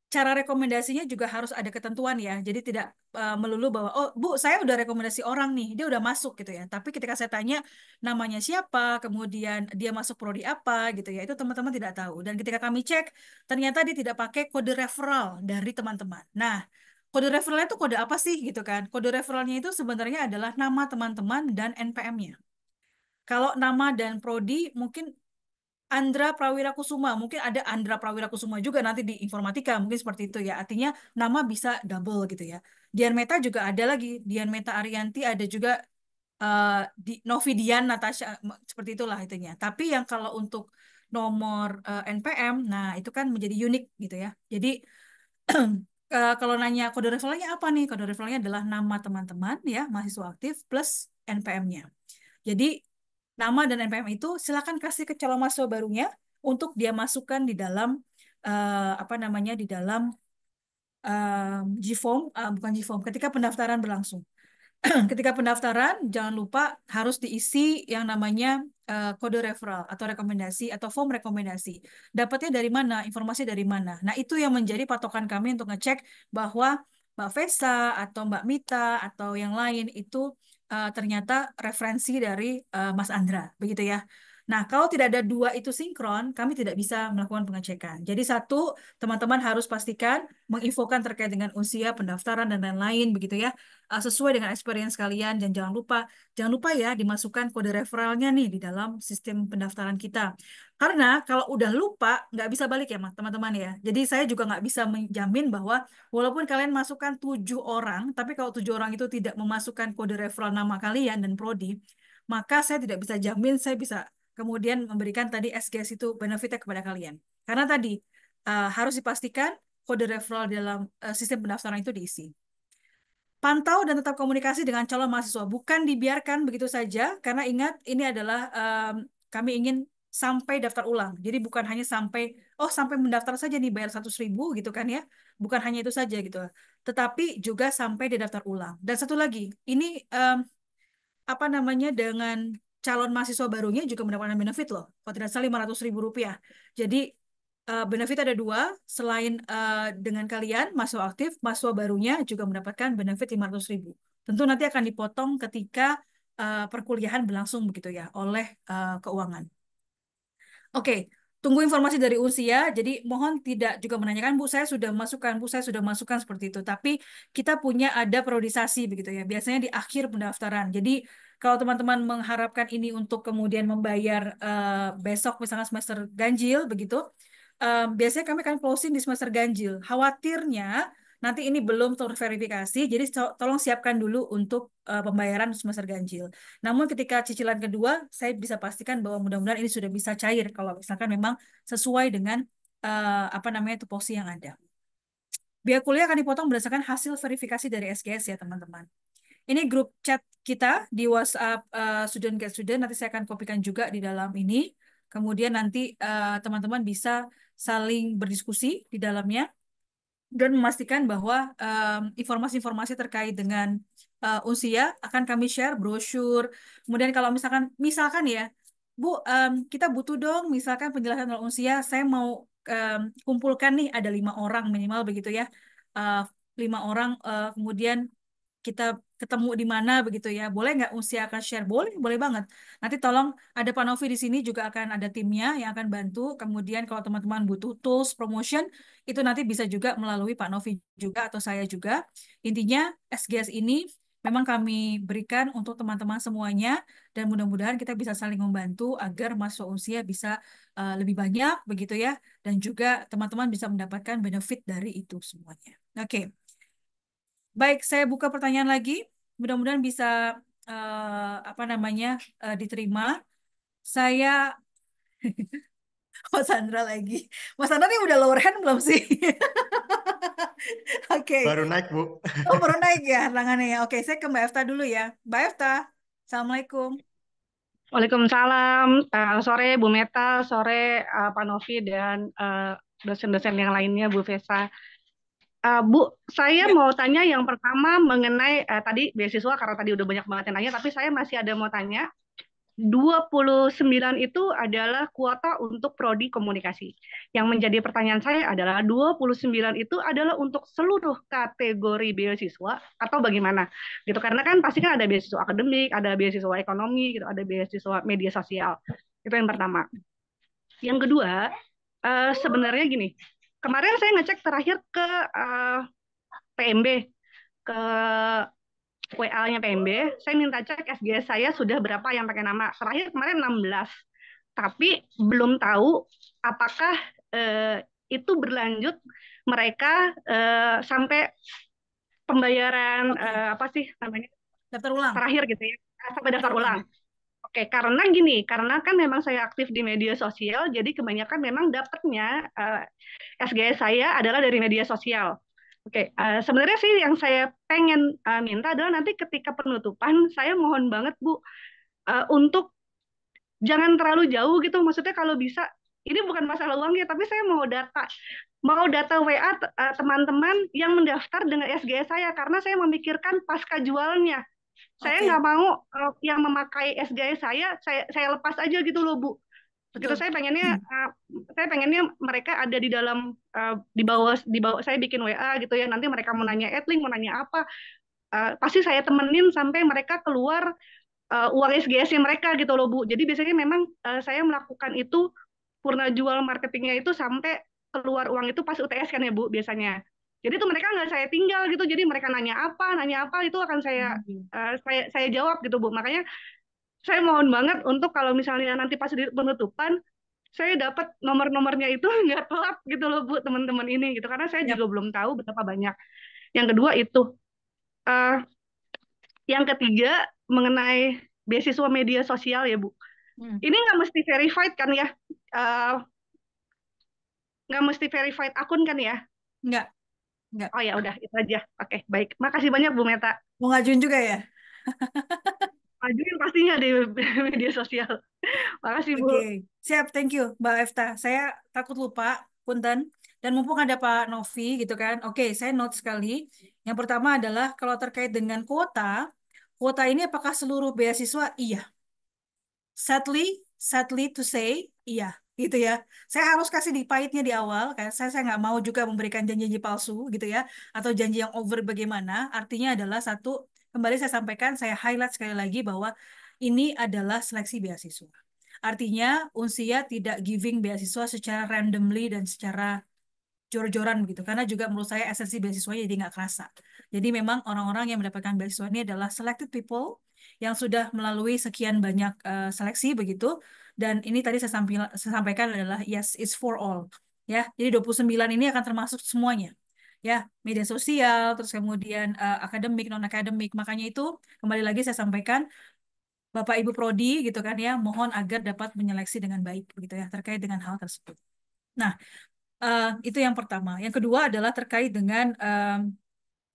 cara rekomendasinya juga harus ada ketentuan ya. Jadi tidak melulu bahwa, oh Bu, saya udah rekomendasi orang nih, dia udah masuk gitu ya. Tapi ketika saya tanya namanya siapa, kemudian dia masuk prodi apa gitu ya, itu teman-teman tidak tahu. Dan ketika kami cek, ternyata dia tidak pakai kode referral dari teman-teman. Nah, kode referralnya itu kode apa sih gitu kan? Kode referralnya itu sebenarnya adalah nama teman-teman dan NPM-nya. Kalau nama dan prodi mungkin Andra Prawira Kusuma, mungkin ada Andra Prawira Kusuma juga nanti di informatika, mungkin seperti itu ya. Artinya nama bisa double gitu ya. Dian Meta juga ada lagi, Dian Meta Arianti ada juga Novidian Natasha seperti itulah itunya. Tapi yang kalau untuk nomor NPM, nah itu kan menjadi unik gitu ya. Jadi kalau nanya kode referralnya apa nih? Kode referralnya adalah nama teman-teman ya, mahasiswa aktif plus NPM-nya. Jadi nama dan NPM itu silakan kasih ke calon mahasiswa barunya untuk dia masukkan di dalam apa namanya di dalam GForm, bukan GForm, ketika pendaftaran berlangsung. Ketika pendaftaran, jangan lupa harus diisi yang namanya kode referral atau rekomendasi atau form rekomendasi. Dapatnya dari mana? Informasi dari mana? Nah, itu yang menjadi patokan kami untuk ngecek bahwa Mbak Vesa atau Mbak Mita atau yang lain itu ternyata referensi dari Mas Andra, begitu ya. Nah, kalau tidak ada dua itu sinkron, kami tidak bisa melakukan pengecekan. Jadi satu, teman-teman harus pastikan menginfokan terkait dengan usia, pendaftaran, dan lain-lain, begitu ya, sesuai dengan experience kalian. Dan jangan lupa ya dimasukkan kode referralnya nih di dalam sistem pendaftaran kita. Karena kalau udah lupa, nggak bisa balik ya, teman-teman ya. Jadi saya juga nggak bisa menjamin bahwa walaupun kalian masukkan 7 orang, tapi kalau 7 orang itu tidak memasukkan kode referral nama kalian dan prodi, maka saya tidak bisa jamin saya bisa kemudian memberikan tadi SGS itu benefitnya kepada kalian. Karena tadi harus dipastikan kode referral dalam sistem pendaftaran itu diisi. Pantau dan tetap komunikasi dengan calon mahasiswa, bukan dibiarkan begitu saja, karena ingat ini adalah kami ingin sampai daftar ulang. Jadi bukan hanya sampai mendaftar saja nih bayar 100.000 gitu kan ya, bukan hanya itu saja gitu, tetapi juga sampai di daftar ulang. Dan satu lagi, ini apa namanya dengan calon mahasiswa barunya juga mendapatkan benefit loh. Kalau tidak salah 500.000 rupiah. Jadi benefit ada dua, selain dengan kalian mahasiswa aktif, mahasiswa barunya juga mendapatkan benefit 500.000. Tentu nanti akan dipotong ketika perkuliahan berlangsung begitu ya oleh keuangan. Oke, tunggu informasi dari usia. Jadi mohon tidak juga menanyakan, Bu, saya sudah masukkan, Bu, saya sudah masukkan seperti itu. Tapi kita punya ada periodisasi begitu ya. Biasanya di akhir pendaftaran. Jadi kalau teman-teman mengharapkan ini untuk kemudian membayar besok misalnya semester ganjil begitu, biasanya kami akan closing di semester ganjil. Khawatirnya nanti ini belum terverifikasi, jadi tolong siapkan dulu untuk pembayaran semester ganjil. Namun ketika cicilan kedua, saya bisa pastikan bahwa mudah-mudahan ini sudah bisa cair kalau misalkan memang sesuai dengan apa namanya tupoksi yang ada. Biaya kuliah akan dipotong berdasarkan hasil verifikasi dari SGS ya teman-teman. Ini grup chat kita di WhatsApp student get student, nanti saya akan kopikan juga di dalam ini. Kemudian nanti teman-teman bisa saling berdiskusi di dalamnya dan memastikan bahwa informasi-informasi terkait dengan usia akan kami share brosur. Kemudian kalau misalkan ya, Bu, kita butuh dong misalkan penjelasan soal usia. Saya mau kumpulkan nih ada 5 orang minimal begitu ya. Uh, 5 orang kemudian kita ketemu di mana begitu ya. Boleh nggak usia akan share? Boleh, boleh banget. Nanti tolong ada Pak Novi di sini juga akan ada timnya yang akan bantu. Kemudian kalau teman-teman butuh tools promotion itu nanti bisa juga melalui Pak Novi juga atau saya juga. Intinya SGS ini memang kami berikan untuk teman-teman semuanya dan mudah-mudahan kita bisa saling membantu agar mahasiswa usia bisa lebih banyak begitu ya dan juga teman-teman bisa mendapatkan benefit dari itu semuanya. Oke. Baik, saya buka pertanyaan lagi. Mudah-mudahan bisa apa namanya diterima. Saya Mas Sandra lagi. Mas Sandra ini udah lower hand belum sih? Oke. Baru naik, Bu. Oh, baru naik ya tangannya ya. Oke, saya ke Mbak Efta dulu ya. Mbak Efta, Assalamualaikum. Waalaikumsalam. Sore Bu Meta, sore Pak Novi dan dosen-dosen yang lainnya Bu Vesa. Bu, saya Ya. mau tanya yang pertama mengenai tadi beasiswa karena tadi udah banyak banget yang nanya, tapi saya masih ada mau tanya. 29 itu adalah kuota untuk prodi komunikasi. Yang menjadi pertanyaan saya adalah 29 itu adalah untuk seluruh kategori beasiswa atau bagaimana? Gitu karena kan pasti kan ada beasiswa akademik, ada beasiswa ekonomi, gitu, ada beasiswa media sosial. Itu yang pertama. Yang kedua, sebenarnya gini. Kemarin saya ngecek terakhir ke PMB, ke WA-nya PMB, saya minta cek SGS saya sudah berapa yang pakai nama. Terakhir kemarin 16. Tapi belum tahu apakah itu berlanjut mereka sampai pembayaran apa sih namanya? Daftar ulang. Terakhir gitu ya. sampai daftar Betul ulang. banget. Oke, karena gini, karena kan memang saya aktif di media sosial, jadi kebanyakan memang dapatnya SGS saya adalah dari media sosial. Oke, sebenarnya sih yang saya pengen minta adalah nanti ketika penutupan, saya mohon banget Bu, untuk jangan terlalu jauh gitu. Maksudnya kalau bisa, ini bukan masalah uang ya, tapi saya mau data WA teman-teman yang mendaftar dengan SGS saya, karena saya memikirkan pasca jualnya. Saya Oke, nggak mau yang memakai SGS saya lepas aja gitu loh Bu. Gitu betul. saya pengennya mereka ada di dalam di bawah saya bikin WA gitu ya. Nanti mereka mau nanya adlink, mau nanya apa, pasti saya temenin sampai mereka keluar uang SGS-nya mereka gitu loh Bu. Jadi biasanya memang saya melakukan itu purna jual marketingnya itu sampai keluar uang itu pas UTS kan ya Bu biasanya. Jadi itu mereka nggak saya tinggal gitu. Jadi mereka nanya apa itu akan saya jawab gitu Bu. Makanya saya mohon banget untuk kalau misalnya nanti pas di penutupan saya dapat nomor-nomornya itu nggak telat gitu loh Bu teman-teman ini gitu, karena saya Yap. juga belum tahu berapa banyak. Yang kedua itu, Eh, yang ketiga mengenai beasiswa media sosial ya Bu. Hmm. Ini nggak mesti verified kan ya? Eh, nggak mesti verified akun kan ya? Enggak. Oh ya udah itu aja. Oke baik. Makasih banyak Bu Meta. Mau ngajuin juga ya? Ajuin pastinya di media sosial. Makasih Bu. Oke, siap, thank you, Mbak Efta. Saya takut lupa, punten. Dan mumpung ada Pak Novi gitu kan. Oke, saya note sekali. Yang pertama adalah kalau terkait dengan kuota ini apakah seluruh beasiswa? Iya. Sadly to say, iya, gitu ya. Saya harus kasih di pahitnya di awal, kan? Saya nggak mau juga memberikan janji-janji palsu, gitu ya, atau janji yang over bagaimana. Artinya adalah satu, kembali saya sampaikan, saya highlight sekali lagi bahwa ini adalah seleksi beasiswa. Artinya Unsia tidak giving beasiswa secara randomly dan secara jor-joran begitu, karena juga menurut saya esensi beasiswanya jadi nggak kerasa. Jadi memang orang-orang yang mendapatkan beasiswa ini adalah selected people yang sudah melalui sekian banyak seleksi begitu, dan ini tadi saya sampaikan adalah yes, it's for all. Ya, jadi 29 ini akan termasuk semuanya. Ya, media sosial, terus kemudian akademik, non-akademik. Makanya itu kembali lagi saya sampaikan Bapak Ibu Prodi gitu kan ya, mohon agar dapat menyeleksi dengan baik begitu ya terkait dengan hal tersebut. Nah, itu yang pertama. Yang kedua adalah terkait dengan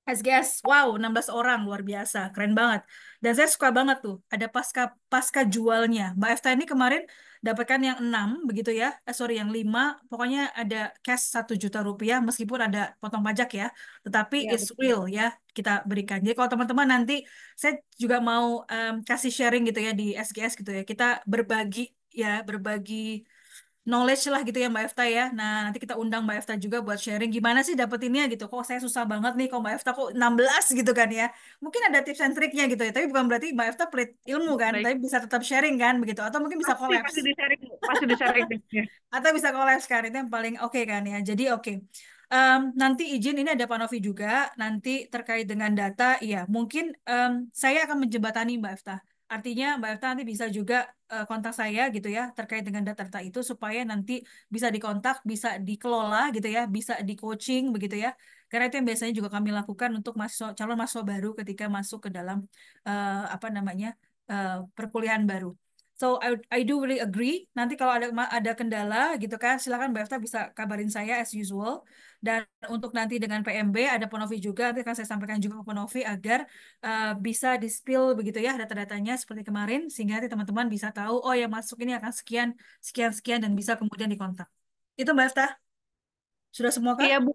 SGS. Wow, 16 orang luar biasa, keren banget. Dan saya suka banget tuh, ada pasca pasca jualnya. Mbak Efta ini kemarin dapatkan yang 6 begitu ya. Sorry, yang 5. Pokoknya ada cash 1 juta rupiah meskipun ada potong pajak ya. Tetapi Ya it's betul. real ya kita berikan. Jadi kalau teman-teman nanti saya juga mau kasih sharing gitu ya di SGS gitu ya. Kita berbagi ya, berbagi knowledge lah gitu ya Mbak Efta ya. Nah, nanti kita undang Mbak Efta juga buat sharing gimana sih dapetinnya gitu. Kok saya susah banget nih, kok Mbak Efta kok 16 gitu kan ya. Mungkin ada tips and triknya gitu ya. Tapi bukan berarti Mbak Efta pelit ilmu kan, Baik. tapi bisa tetap sharing kan begitu. Atau mungkin bisa Pasti collabs. di-sharing, pasti di-sharing. Ya. Atau bisa collabs kan, itu yang paling oke kan ya. Jadi oke. Nanti izin ini ada Pak Novi juga. Nanti terkait dengan data, iya mungkin saya akan menjembatani Mbak Efta. Artinya Mbak Efta nanti bisa juga kontak saya gitu ya terkait dengan data-data itu supaya nanti bisa dikontak, bisa dikelola gitu ya, bisa di coaching begitu ya. Karena itu yang biasanya juga kami lakukan untuk calon mahasiswa baru ketika masuk ke dalam apa namanya perkuliahan baru. So I do really agree. Nanti kalau ada kendala gitu kan, silakan Mbak Efta bisa kabarin saya as usual. Dan untuk nanti dengan PMB ada Ponovi juga, nanti akan saya sampaikan juga ke Ponovi agar bisa di-spill begitu ya data-datanya seperti kemarin, sehingga nanti teman-teman bisa tahu, oh yang masuk ini akan sekian, sekian, sekian, dan bisa kemudian dikontak. Itu Mbak Efta, sudah semua kah? Iya Bu.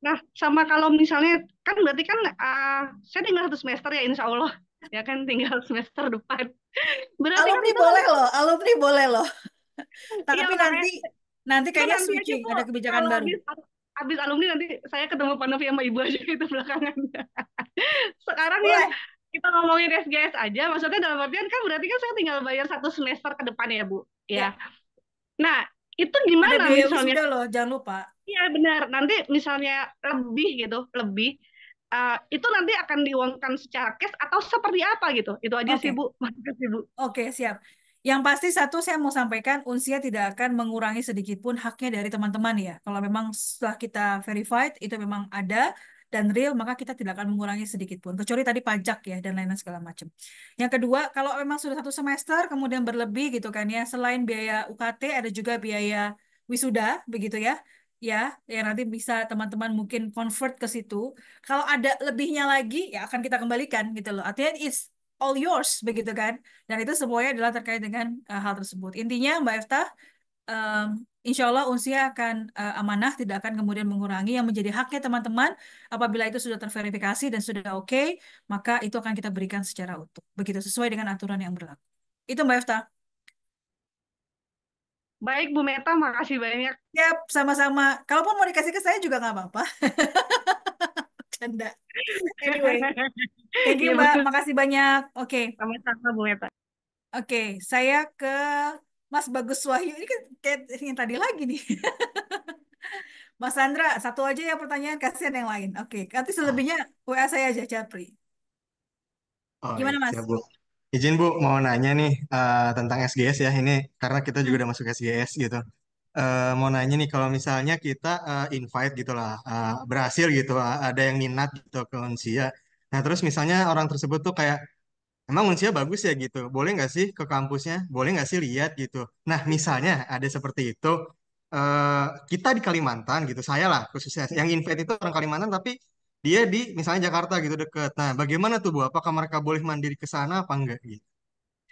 Nah, sama kalau misalnya kan berarti kan saya tinggal 1 semester ya insya Allah. Ya kan tinggal semester depan. Berarti kan Alumni itu boleh loh, alumni boleh loh. iya Tapi makanya nanti itu kayaknya nanti aja switching, Bu. ada kebijakan Kalau baru. habis alumni nanti saya ketemu Pak Novi sama Ibu aja itu belakangan. Sekarang ya Boleh. kita ngomongin SGS aja. Maksudnya dalam artian kan berarti kan saya tinggal bayar 1 semester ke depan ya Bu. Ya, Ya. Nah, itu ada gimana biaya misalnya? wisuda loh, jangan lupa. Iya benar. Nanti misalnya lebih gitu, itu nanti akan diuangkan secara cash atau seperti apa gitu? Itu aja sih Oke. Bu. Makasih Bu. Oke, siap. Yang pasti satu saya mau sampaikan, Unsia tidak akan mengurangi sedikit pun haknya dari teman-teman ya. Kalau memang setelah kita verified, itu memang ada, dan real, maka kita tidak akan mengurangi sedikit pun, kecuali tadi pajak ya dan lain-lain segala macam. Yang kedua, kalau memang sudah 1 semester kemudian berlebih gitu kan ya, selain biaya UKT ada juga biaya wisuda begitu ya. Ya, ya nanti bisa teman-teman mungkin convert ke situ. Kalau ada lebihnya lagi, ya akan kita kembalikan gitu loh. Artinya it's all yours begitu kan. Dan itu semuanya adalah terkait dengan hal tersebut. Intinya Mbak Efta, um, insya Allah Unsia akan amanah, tidak akan kemudian mengurangi yang menjadi haknya teman-teman. Apabila itu sudah terverifikasi dan sudah oke, maka itu akan kita berikan secara utuh. Begitu sesuai dengan aturan yang berlaku. Itu Mbak Efta. Baik Bu Meta, makasih banyak. Yap, sama-sama. Kalaupun mau dikasih ke saya juga nggak apa-apa. Canda. Anyway, thank you Iya Mbak, betul. makasih banyak. Oke, Sama-sama Bu Meta. oke, saya ke Mas Bagus Wahyu. Ini kan kayak yang tadi lagi nih. Mas Sandra, satu aja ya pertanyaan, kasihan yang lain. Oke, nanti selebihnya WA saya aja, Japri. Oh iya, Gimana Mas? siap Bu. Izin Bu, mau nanya nih tentang SGS ya ini karena kita juga udah masuk SGS gitu. Mau nanya nih kalau misalnya kita invite gitu lah, berhasil gitu, ada yang minat gitu ke Unsia. Nah terus misalnya orang tersebut tuh kayak emang Unsia bagus ya gitu, boleh nggak sih ke kampusnya? Boleh nggak sih lihat gitu? Nah misalnya ada seperti itu, kita di Kalimantan gitu, saya lah khususnya yang invite itu orang Kalimantan tapi dia di misalnya Jakarta gitu deket. Nah bagaimana tuh Bu? Apakah mereka boleh mandiri ke sana apa enggak gitu?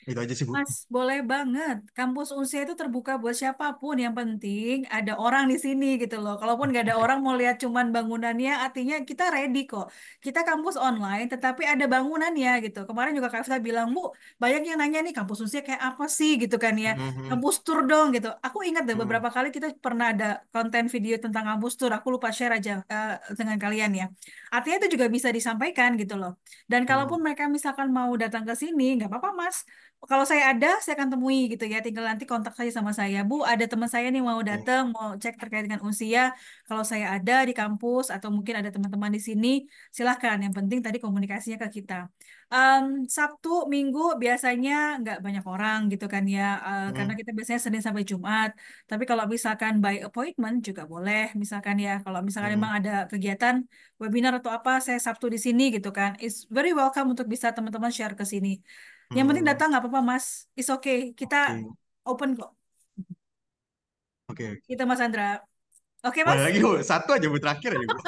Itu aja sih Bu. Mas, boleh banget. Kampus Unsia itu terbuka buat siapapun. Yang penting ada orang di sini gitu loh. Kalaupun nggak ada orang mau lihat cuman bangunannya, artinya kita ready kok. Kita kampus online, tetapi ada bangunannya gitu. Kemarin juga Kak Efta bilang, Bu, banyak yang nanya nih kampus Unsia kayak apa sih gitu kan ya. Mhm, Kampus tour dong gitu. Aku ingat deh mhm, beberapa kali kita pernah ada konten video tentang kampus tour. Aku lupa share aja dengan kalian ya. Artinya itu juga bisa disampaikan gitu loh. Dan kalaupun mhm. mereka misalkan mau datang ke sini, nggak apa-apa Mas, kalau saya ada, saya akan temui gitu ya. Tinggal nanti kontak saja sama saya. Bu, ada teman saya nih mau Oke. datang, mau cek terkait dengan usia. Kalau saya ada di kampus atau mungkin ada teman-teman di sini, silahkan. Yang penting tadi komunikasinya ke kita. Em, Sabtu, Minggu biasanya nggak banyak orang gitu kan ya. Karena Mhm, kita biasanya Senin sampai Jumat. Tapi kalau misalkan by appointment juga boleh. Misalkan ya, kalau misalkan mhm, memang ada kegiatan webinar atau apa, saya Sabtu di sini gitu kan. It's very welcome untuk bisa teman-teman share ke sini. Yang penting mhm. datang nggak apa-apa Mas. It's okay. Kita Oke, open kok. oke, oke. Kita Mas Andra. Oke Boleh Mas? lagi Bu, satu aja Bu terakhir aja Bu.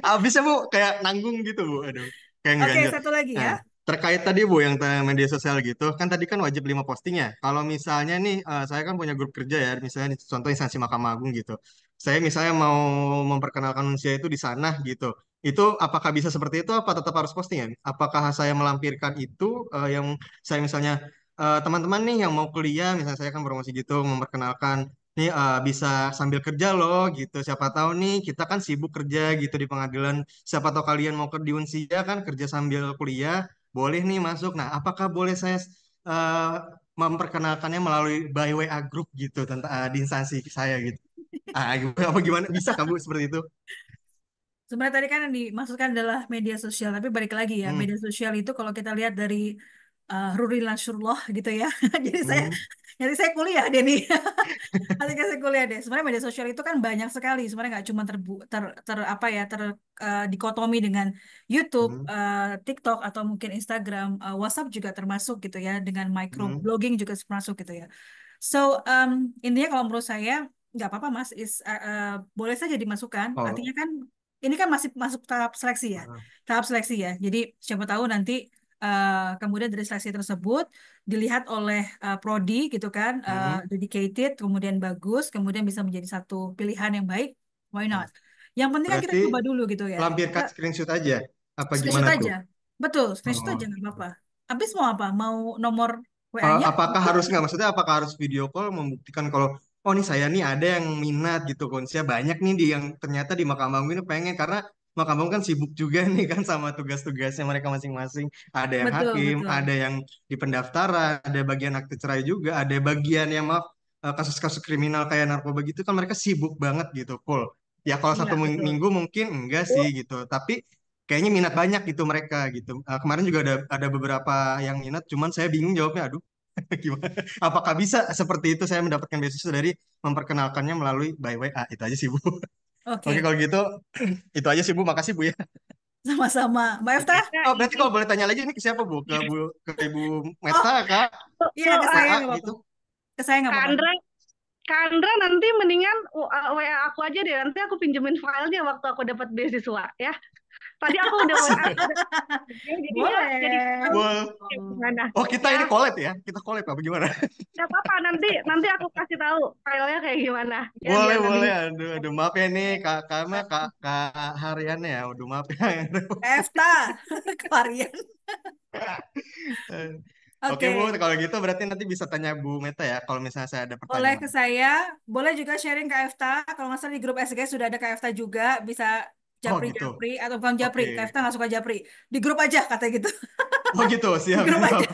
Abisnya Bu kayak nanggung gitu Bu, aduh, kayak Oke, ngeganjel. satu lagi Nah, ya. terkait tadi Bu yang media sosial gitu, kan tadi kan wajib 5 posting ya. Kalau misalnya nih, saya kan punya grup kerja ya, misalnya contoh instansi Mahkamah Agung gitu. Saya misalnya mau memperkenalkan usia itu di sana gitu. Itu apakah bisa seperti itu apa tetap harus posting ya? Apakah saya melampirkan itu yang saya misalnya teman-teman nih yang mau kuliah, misalnya saya kan promosi gitu, memperkenalkan nih bisa sambil kerja loh gitu. Siapa tahu nih kita kan sibuk kerja gitu di pengadilan. Siapa tahu kalian mau ke di Unsia kan kerja sambil kuliah, boleh nih masuk. Nah, apakah boleh saya eh, memperkenalkannya melalui by WA group gitu tentang di instansi saya gitu. Apa gimana? Bisa kan Bu seperti itu? Sebenarnya tadi kan yang dimaksudkan adalah media sosial, tapi balik lagi ya, Hmm, media sosial itu kalau kita lihat dari Ruri Nasrullah gitu ya. Jadi saya hmm, jadi saya kuliah deh nih. Nanti saya kuliah deh. Sebenarnya media sosial itu kan banyak sekali. Sebenarnya nggak cuma apa ya dikotomi dengan YouTube, hmm, TikTok atau mungkin Instagram, WhatsApp juga termasuk gitu ya. Dengan hmm. microblogging juga termasuk gitu ya. So intinya kalau menurut saya nggak apa-apa Mas, boleh saja dimasukkan. Oh, Artinya kan ini kan masih masuk tahap seleksi ya, tahap seleksi ya. Jadi siapa tahu nanti kemudian dari seleksi tersebut dilihat oleh prodi gitu kan, hmm. dedicated, kemudian bagus, kemudian bisa menjadi satu pilihan yang baik, why not? Yang penting kan kita Berarti coba dulu gitu ya. Kita lampirkan screenshot aja. Apa screenshot gimana tuh? aja, betul, screenshot Oh. aja nggak apa-apa. Habis mau apa? Mau nomor WA-nya? Apakah harus nggak maksudnya apakah harus video call membuktikan kalau oh nih saya nih ada yang minat gitu konsepnya banyak nih di yang ternyata di Mahkamah Agung ini pengen karena Mahkamah Agung kan sibuk juga nih kan sama tugas-tugasnya mereka masing-masing ada yang Betul, hakim betul. ada yang di pendaftaran ada bagian akte cerai juga ada bagian yang maaf kasus-kasus kriminal kayak narkoba gitu kan mereka sibuk banget gitu full ya kalau Iya, satu betul. minggu mungkin enggak sih gitu tapi kayaknya minat banyak gitu mereka gitu. Kemarin juga ada beberapa yang minat cuman saya bingung jawabnya aduh gimana? Apakah bisa seperti itu saya mendapatkan beasiswa dari memperkenalkannya melalui by WA? Itu aja sih Bu. Oke, Oke kalau gitu itu aja sih Bu. Makasih Bu ya. sama-sama. Mbak Efta? Oke. Nah, Oh berarti ini kalau boleh tanya lagi ini ke siapa Bu? Ke Ibu Meta Kak? Iya, ke soal saya AA nggak apa-apa. gitu. Ke saya nggak apa-apa. Kandra Kandra nanti mendingan WA aku aja deh. Nanti aku pinjemin filenya waktu aku dapat beasiswa ya. Tadi aku udah WA, jadinya jadi Boleh. tahu Boleh. gimana Oh kita ya. ini collab ya? Kita collab apa gimana? Gak apa-apa, nanti aku kasih tahu filenya kayak gimana ya, Boleh biar lebih. boleh. Aduh maaf ya nih kak mah kak harian ya. Aduh maaf ya. Efta, varian. Oke Oke, Bu, kalau gitu berarti nanti bisa tanya Bu Meta ya kalau misalnya saya ada boleh pertanyaan. ke saya. Boleh juga sharing ke Efta. Kalau nggak salah di grup SG sudah ada ke Efta juga. Bisa Oh gitu. japri-japri atau bukan japri. Oke. Ke Efta nggak suka japri. Di grup aja katanya gitu. Oh gitu, Di siap grup aja. siap.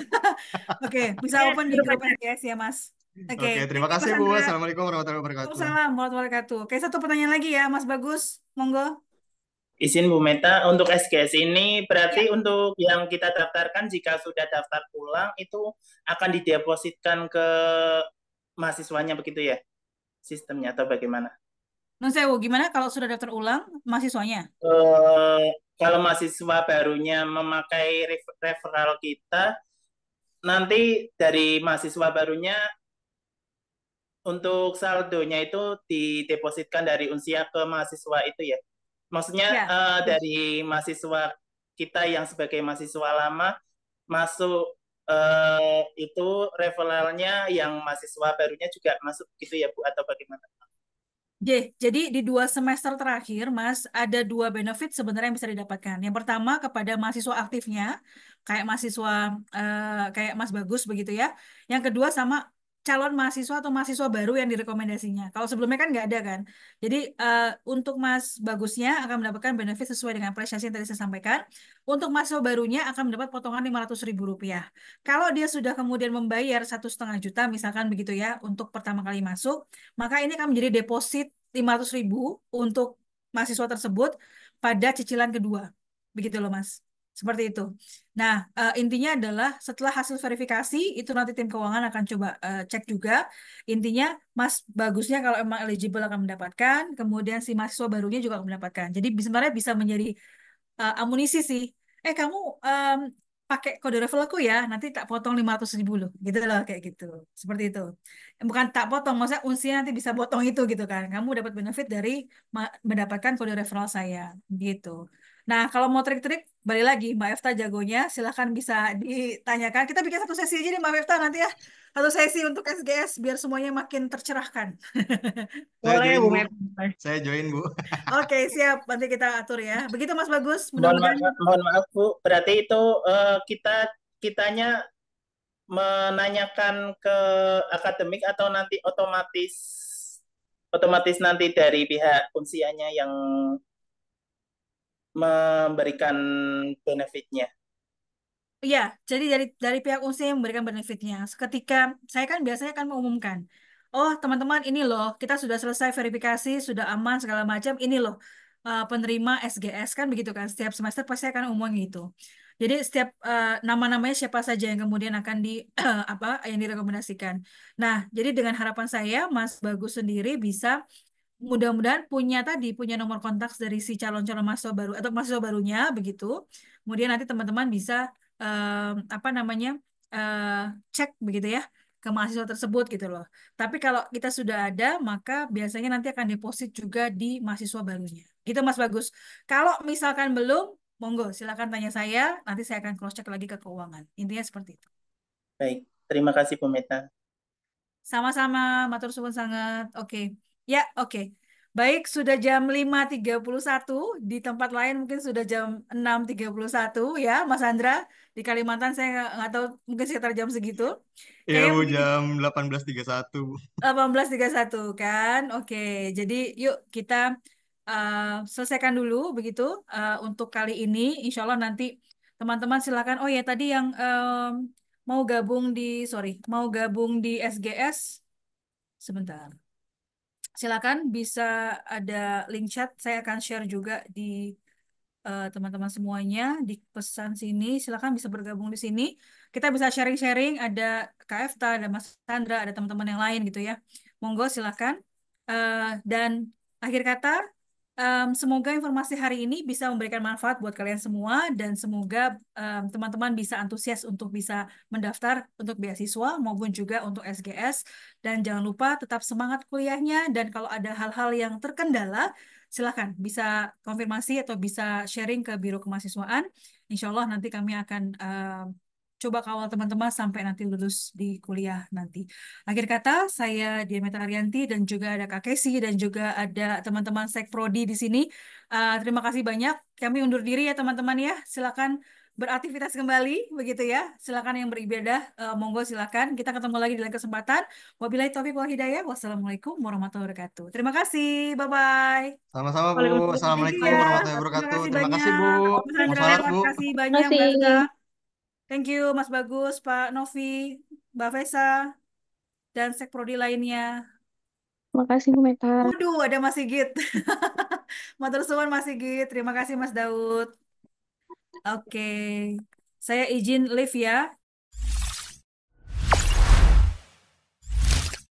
Oke, bisa Ya, open di grup grup aja. SGS ya, Mas. Oke, Oke, terima thank you kasih Mas Bu. Andra. Assalamualaikum warahmatullahi wabarakatuh. Waalaikumsalam warahmatullahi wabarakatuh. Oke, satu pertanyaan lagi ya, Mas Bagus. Monggo. Izin Bu Meta, untuk SGS ini berarti Ya. untuk yang kita daftarkan jika sudah daftar ulang itu akan didepositkan ke mahasiswanya begitu ya? Sistemnya atau bagaimana? Non sewu, gimana kalau sudah daftar ulang mahasiswanya? Kalau mahasiswa barunya memakai referral kita, nanti dari mahasiswa barunya untuk saldonya itu didepositkan dari Unsia ke mahasiswa itu ya? Maksudnya Ya. dari mahasiswa kita yang sebagai mahasiswa lama masuk itu referralnya yang mahasiswa barunya juga masuk gitu ya Bu atau bagaimana? Jadi di 2 semester terakhir, Mas, ada 2 benefit sebenarnya yang bisa didapatkan. Yang pertama kepada mahasiswa aktifnya, kayak mahasiswa kayak Mas Bagus begitu ya. Yang kedua sama calon mahasiswa atau mahasiswa baru yang direkomendasinya. Kalau sebelumnya kan nggak ada kan. Jadi untuk Mas Bagusnya akan mendapatkan benefit sesuai dengan prestasi yang tadi saya sampaikan. Untuk mahasiswa barunya akan mendapat potongan Rp500.000. Kalau dia sudah kemudian membayar 1,5 juta, misalkan begitu ya, untuk pertama kali masuk, maka ini akan menjadi deposit 500.000 untuk mahasiswa tersebut pada cicilan kedua. Begitu loh, Mas. Seperti itu. Nah, intinya adalah setelah hasil verifikasi, itu nanti tim keuangan akan coba cek juga. Intinya, Mas Bagusnya kalau emang eligible akan mendapatkan, kemudian si mahasiswa barunya juga akan mendapatkan. Jadi sebenarnya bisa menjadi amunisi sih. Kamu pakai kode referralku ya, nanti tak potong 500.000 loh, gitu loh kayak gitu. Seperti itu. Bukan tak potong, maksudnya unsinya nanti bisa potong itu gitu kan. Kamu dapat benefit dari mendapatkan kode referral saya, gitu. Nah, kalau mau trik-trik, balik lagi, Mbak Efta jagonya, silahkan bisa ditanyakan. Kita bikin satu sesi aja nih, Mbak Efta, nanti ya. Satu sesi untuk SGS, biar semuanya makin tercerahkan. Saya Boleh join Bu Bu. Meta. Saya join Bu. Oke, siap. Nanti kita atur ya. Begitu, Mas Bagus. Mohon Mudah-mudahan maaf, mohon maaf Bu, berarti itu kitanya menanyakan ke akademik atau nanti otomatis nanti dari pihak unsianya yang memberikan benefitnya. iya, jadi dari pihak usaha yang memberikan benefitnya. Ketika saya kan biasanya kan mengumumkan, oh teman-teman ini loh, kita sudah selesai verifikasi, sudah aman segala macam, ini loh penerima SGS kan begitu kan. Setiap semester pasti akan umum gitu. Jadi setiap nama-namanya siapa saja yang kemudian akan di apa yang direkomendasikan. Nah, jadi dengan harapan saya, Mas Bagus sendiri bisa mudah-mudahan punya nomor kontak dari si calon-calon mahasiswa baru atau mahasiswa barunya begitu. Kemudian nanti teman-teman bisa apa namanya eh, cek begitu ya ke mahasiswa tersebut gitu loh. Tapi kalau kita sudah ada, maka biasanya nanti akan deposit juga di mahasiswa barunya. Gitu Mas Bagus. Kalau misalkan belum, monggo silakan tanya saya. Nanti saya akan cross check lagi ke keuangan. Intinya seperti itu. Baik, terima kasih Bu Meta. Sama-sama, matur suwun sangat. Oke. Ya, oke. Baik, sudah jam 5.31. Di tempat lain mungkin sudah jam 6.31 ya, Mas Andra. Di Kalimantan saya nggak tahu, mungkin sekitar jam segitu. Iya Kayaknya Bu, mungkin jam 18.31 Bu. 18.31 kan. Oke, jadi yuk kita uh, selesaikan dulu begitu untuk kali ini. Insya Allah nanti teman-teman silakan. Oh ya, tadi yang mau gabung mau gabung di SGS. Sebentar. Silakan bisa ada link chat. Saya akan share juga di teman-teman semuanya di pesan sini. Silakan bisa bergabung di sini. Kita bisa sharing-sharing. Ada KFTA, ada Mas Sandra, ada teman-teman yang lain gitu ya. Monggo silakan. Dan akhir kata, Semoga informasi hari ini bisa memberikan manfaat buat kalian semua dan semoga teman-teman bisa antusias untuk bisa mendaftar untuk beasiswa maupun juga untuk SGS dan jangan lupa tetap semangat kuliahnya dan kalau ada hal-hal yang terkendala silakan bisa konfirmasi atau bisa sharing ke Biro Kemahasiswaan. Insya Allah nanti kami akan coba kawal teman-teman sampai nanti lulus di kuliah nanti. Akhir kata, saya Diameta Arianti dan juga ada Kak Kesi dan juga ada teman-teman Sekprodi di sini. Terima kasih banyak. Kami undur diri ya teman-teman ya. Silakan beraktivitas kembali begitu ya. Silakan yang beribadah, monggo silakan. Kita ketemu lagi di lain kesempatan. Wabillahi taufiq wal hidayah. Wassalamualaikum warahmatullahi wabarakatuh. Terima kasih. Bye-bye. Sama-sama Bu. Waalaikumsalam. Thank Assalamualaikum you ya. warahmatullahi Terima wabarakatuh. kasih Terima kasih banyak. Bu. Mas Mau Hendra, sholat Bu. terima kasih Terima banyak Mbak Elsa. kasih. Thank you Mas Bagus, Pak Novi, Mbak Vesa, dan Sekprodi lainnya. Terima kasih Bu Meta. Waduh, ada Mas Sigit. Matur suwun Mas Sigit. Terima kasih Mas Daud. Oke. Saya izin live ya.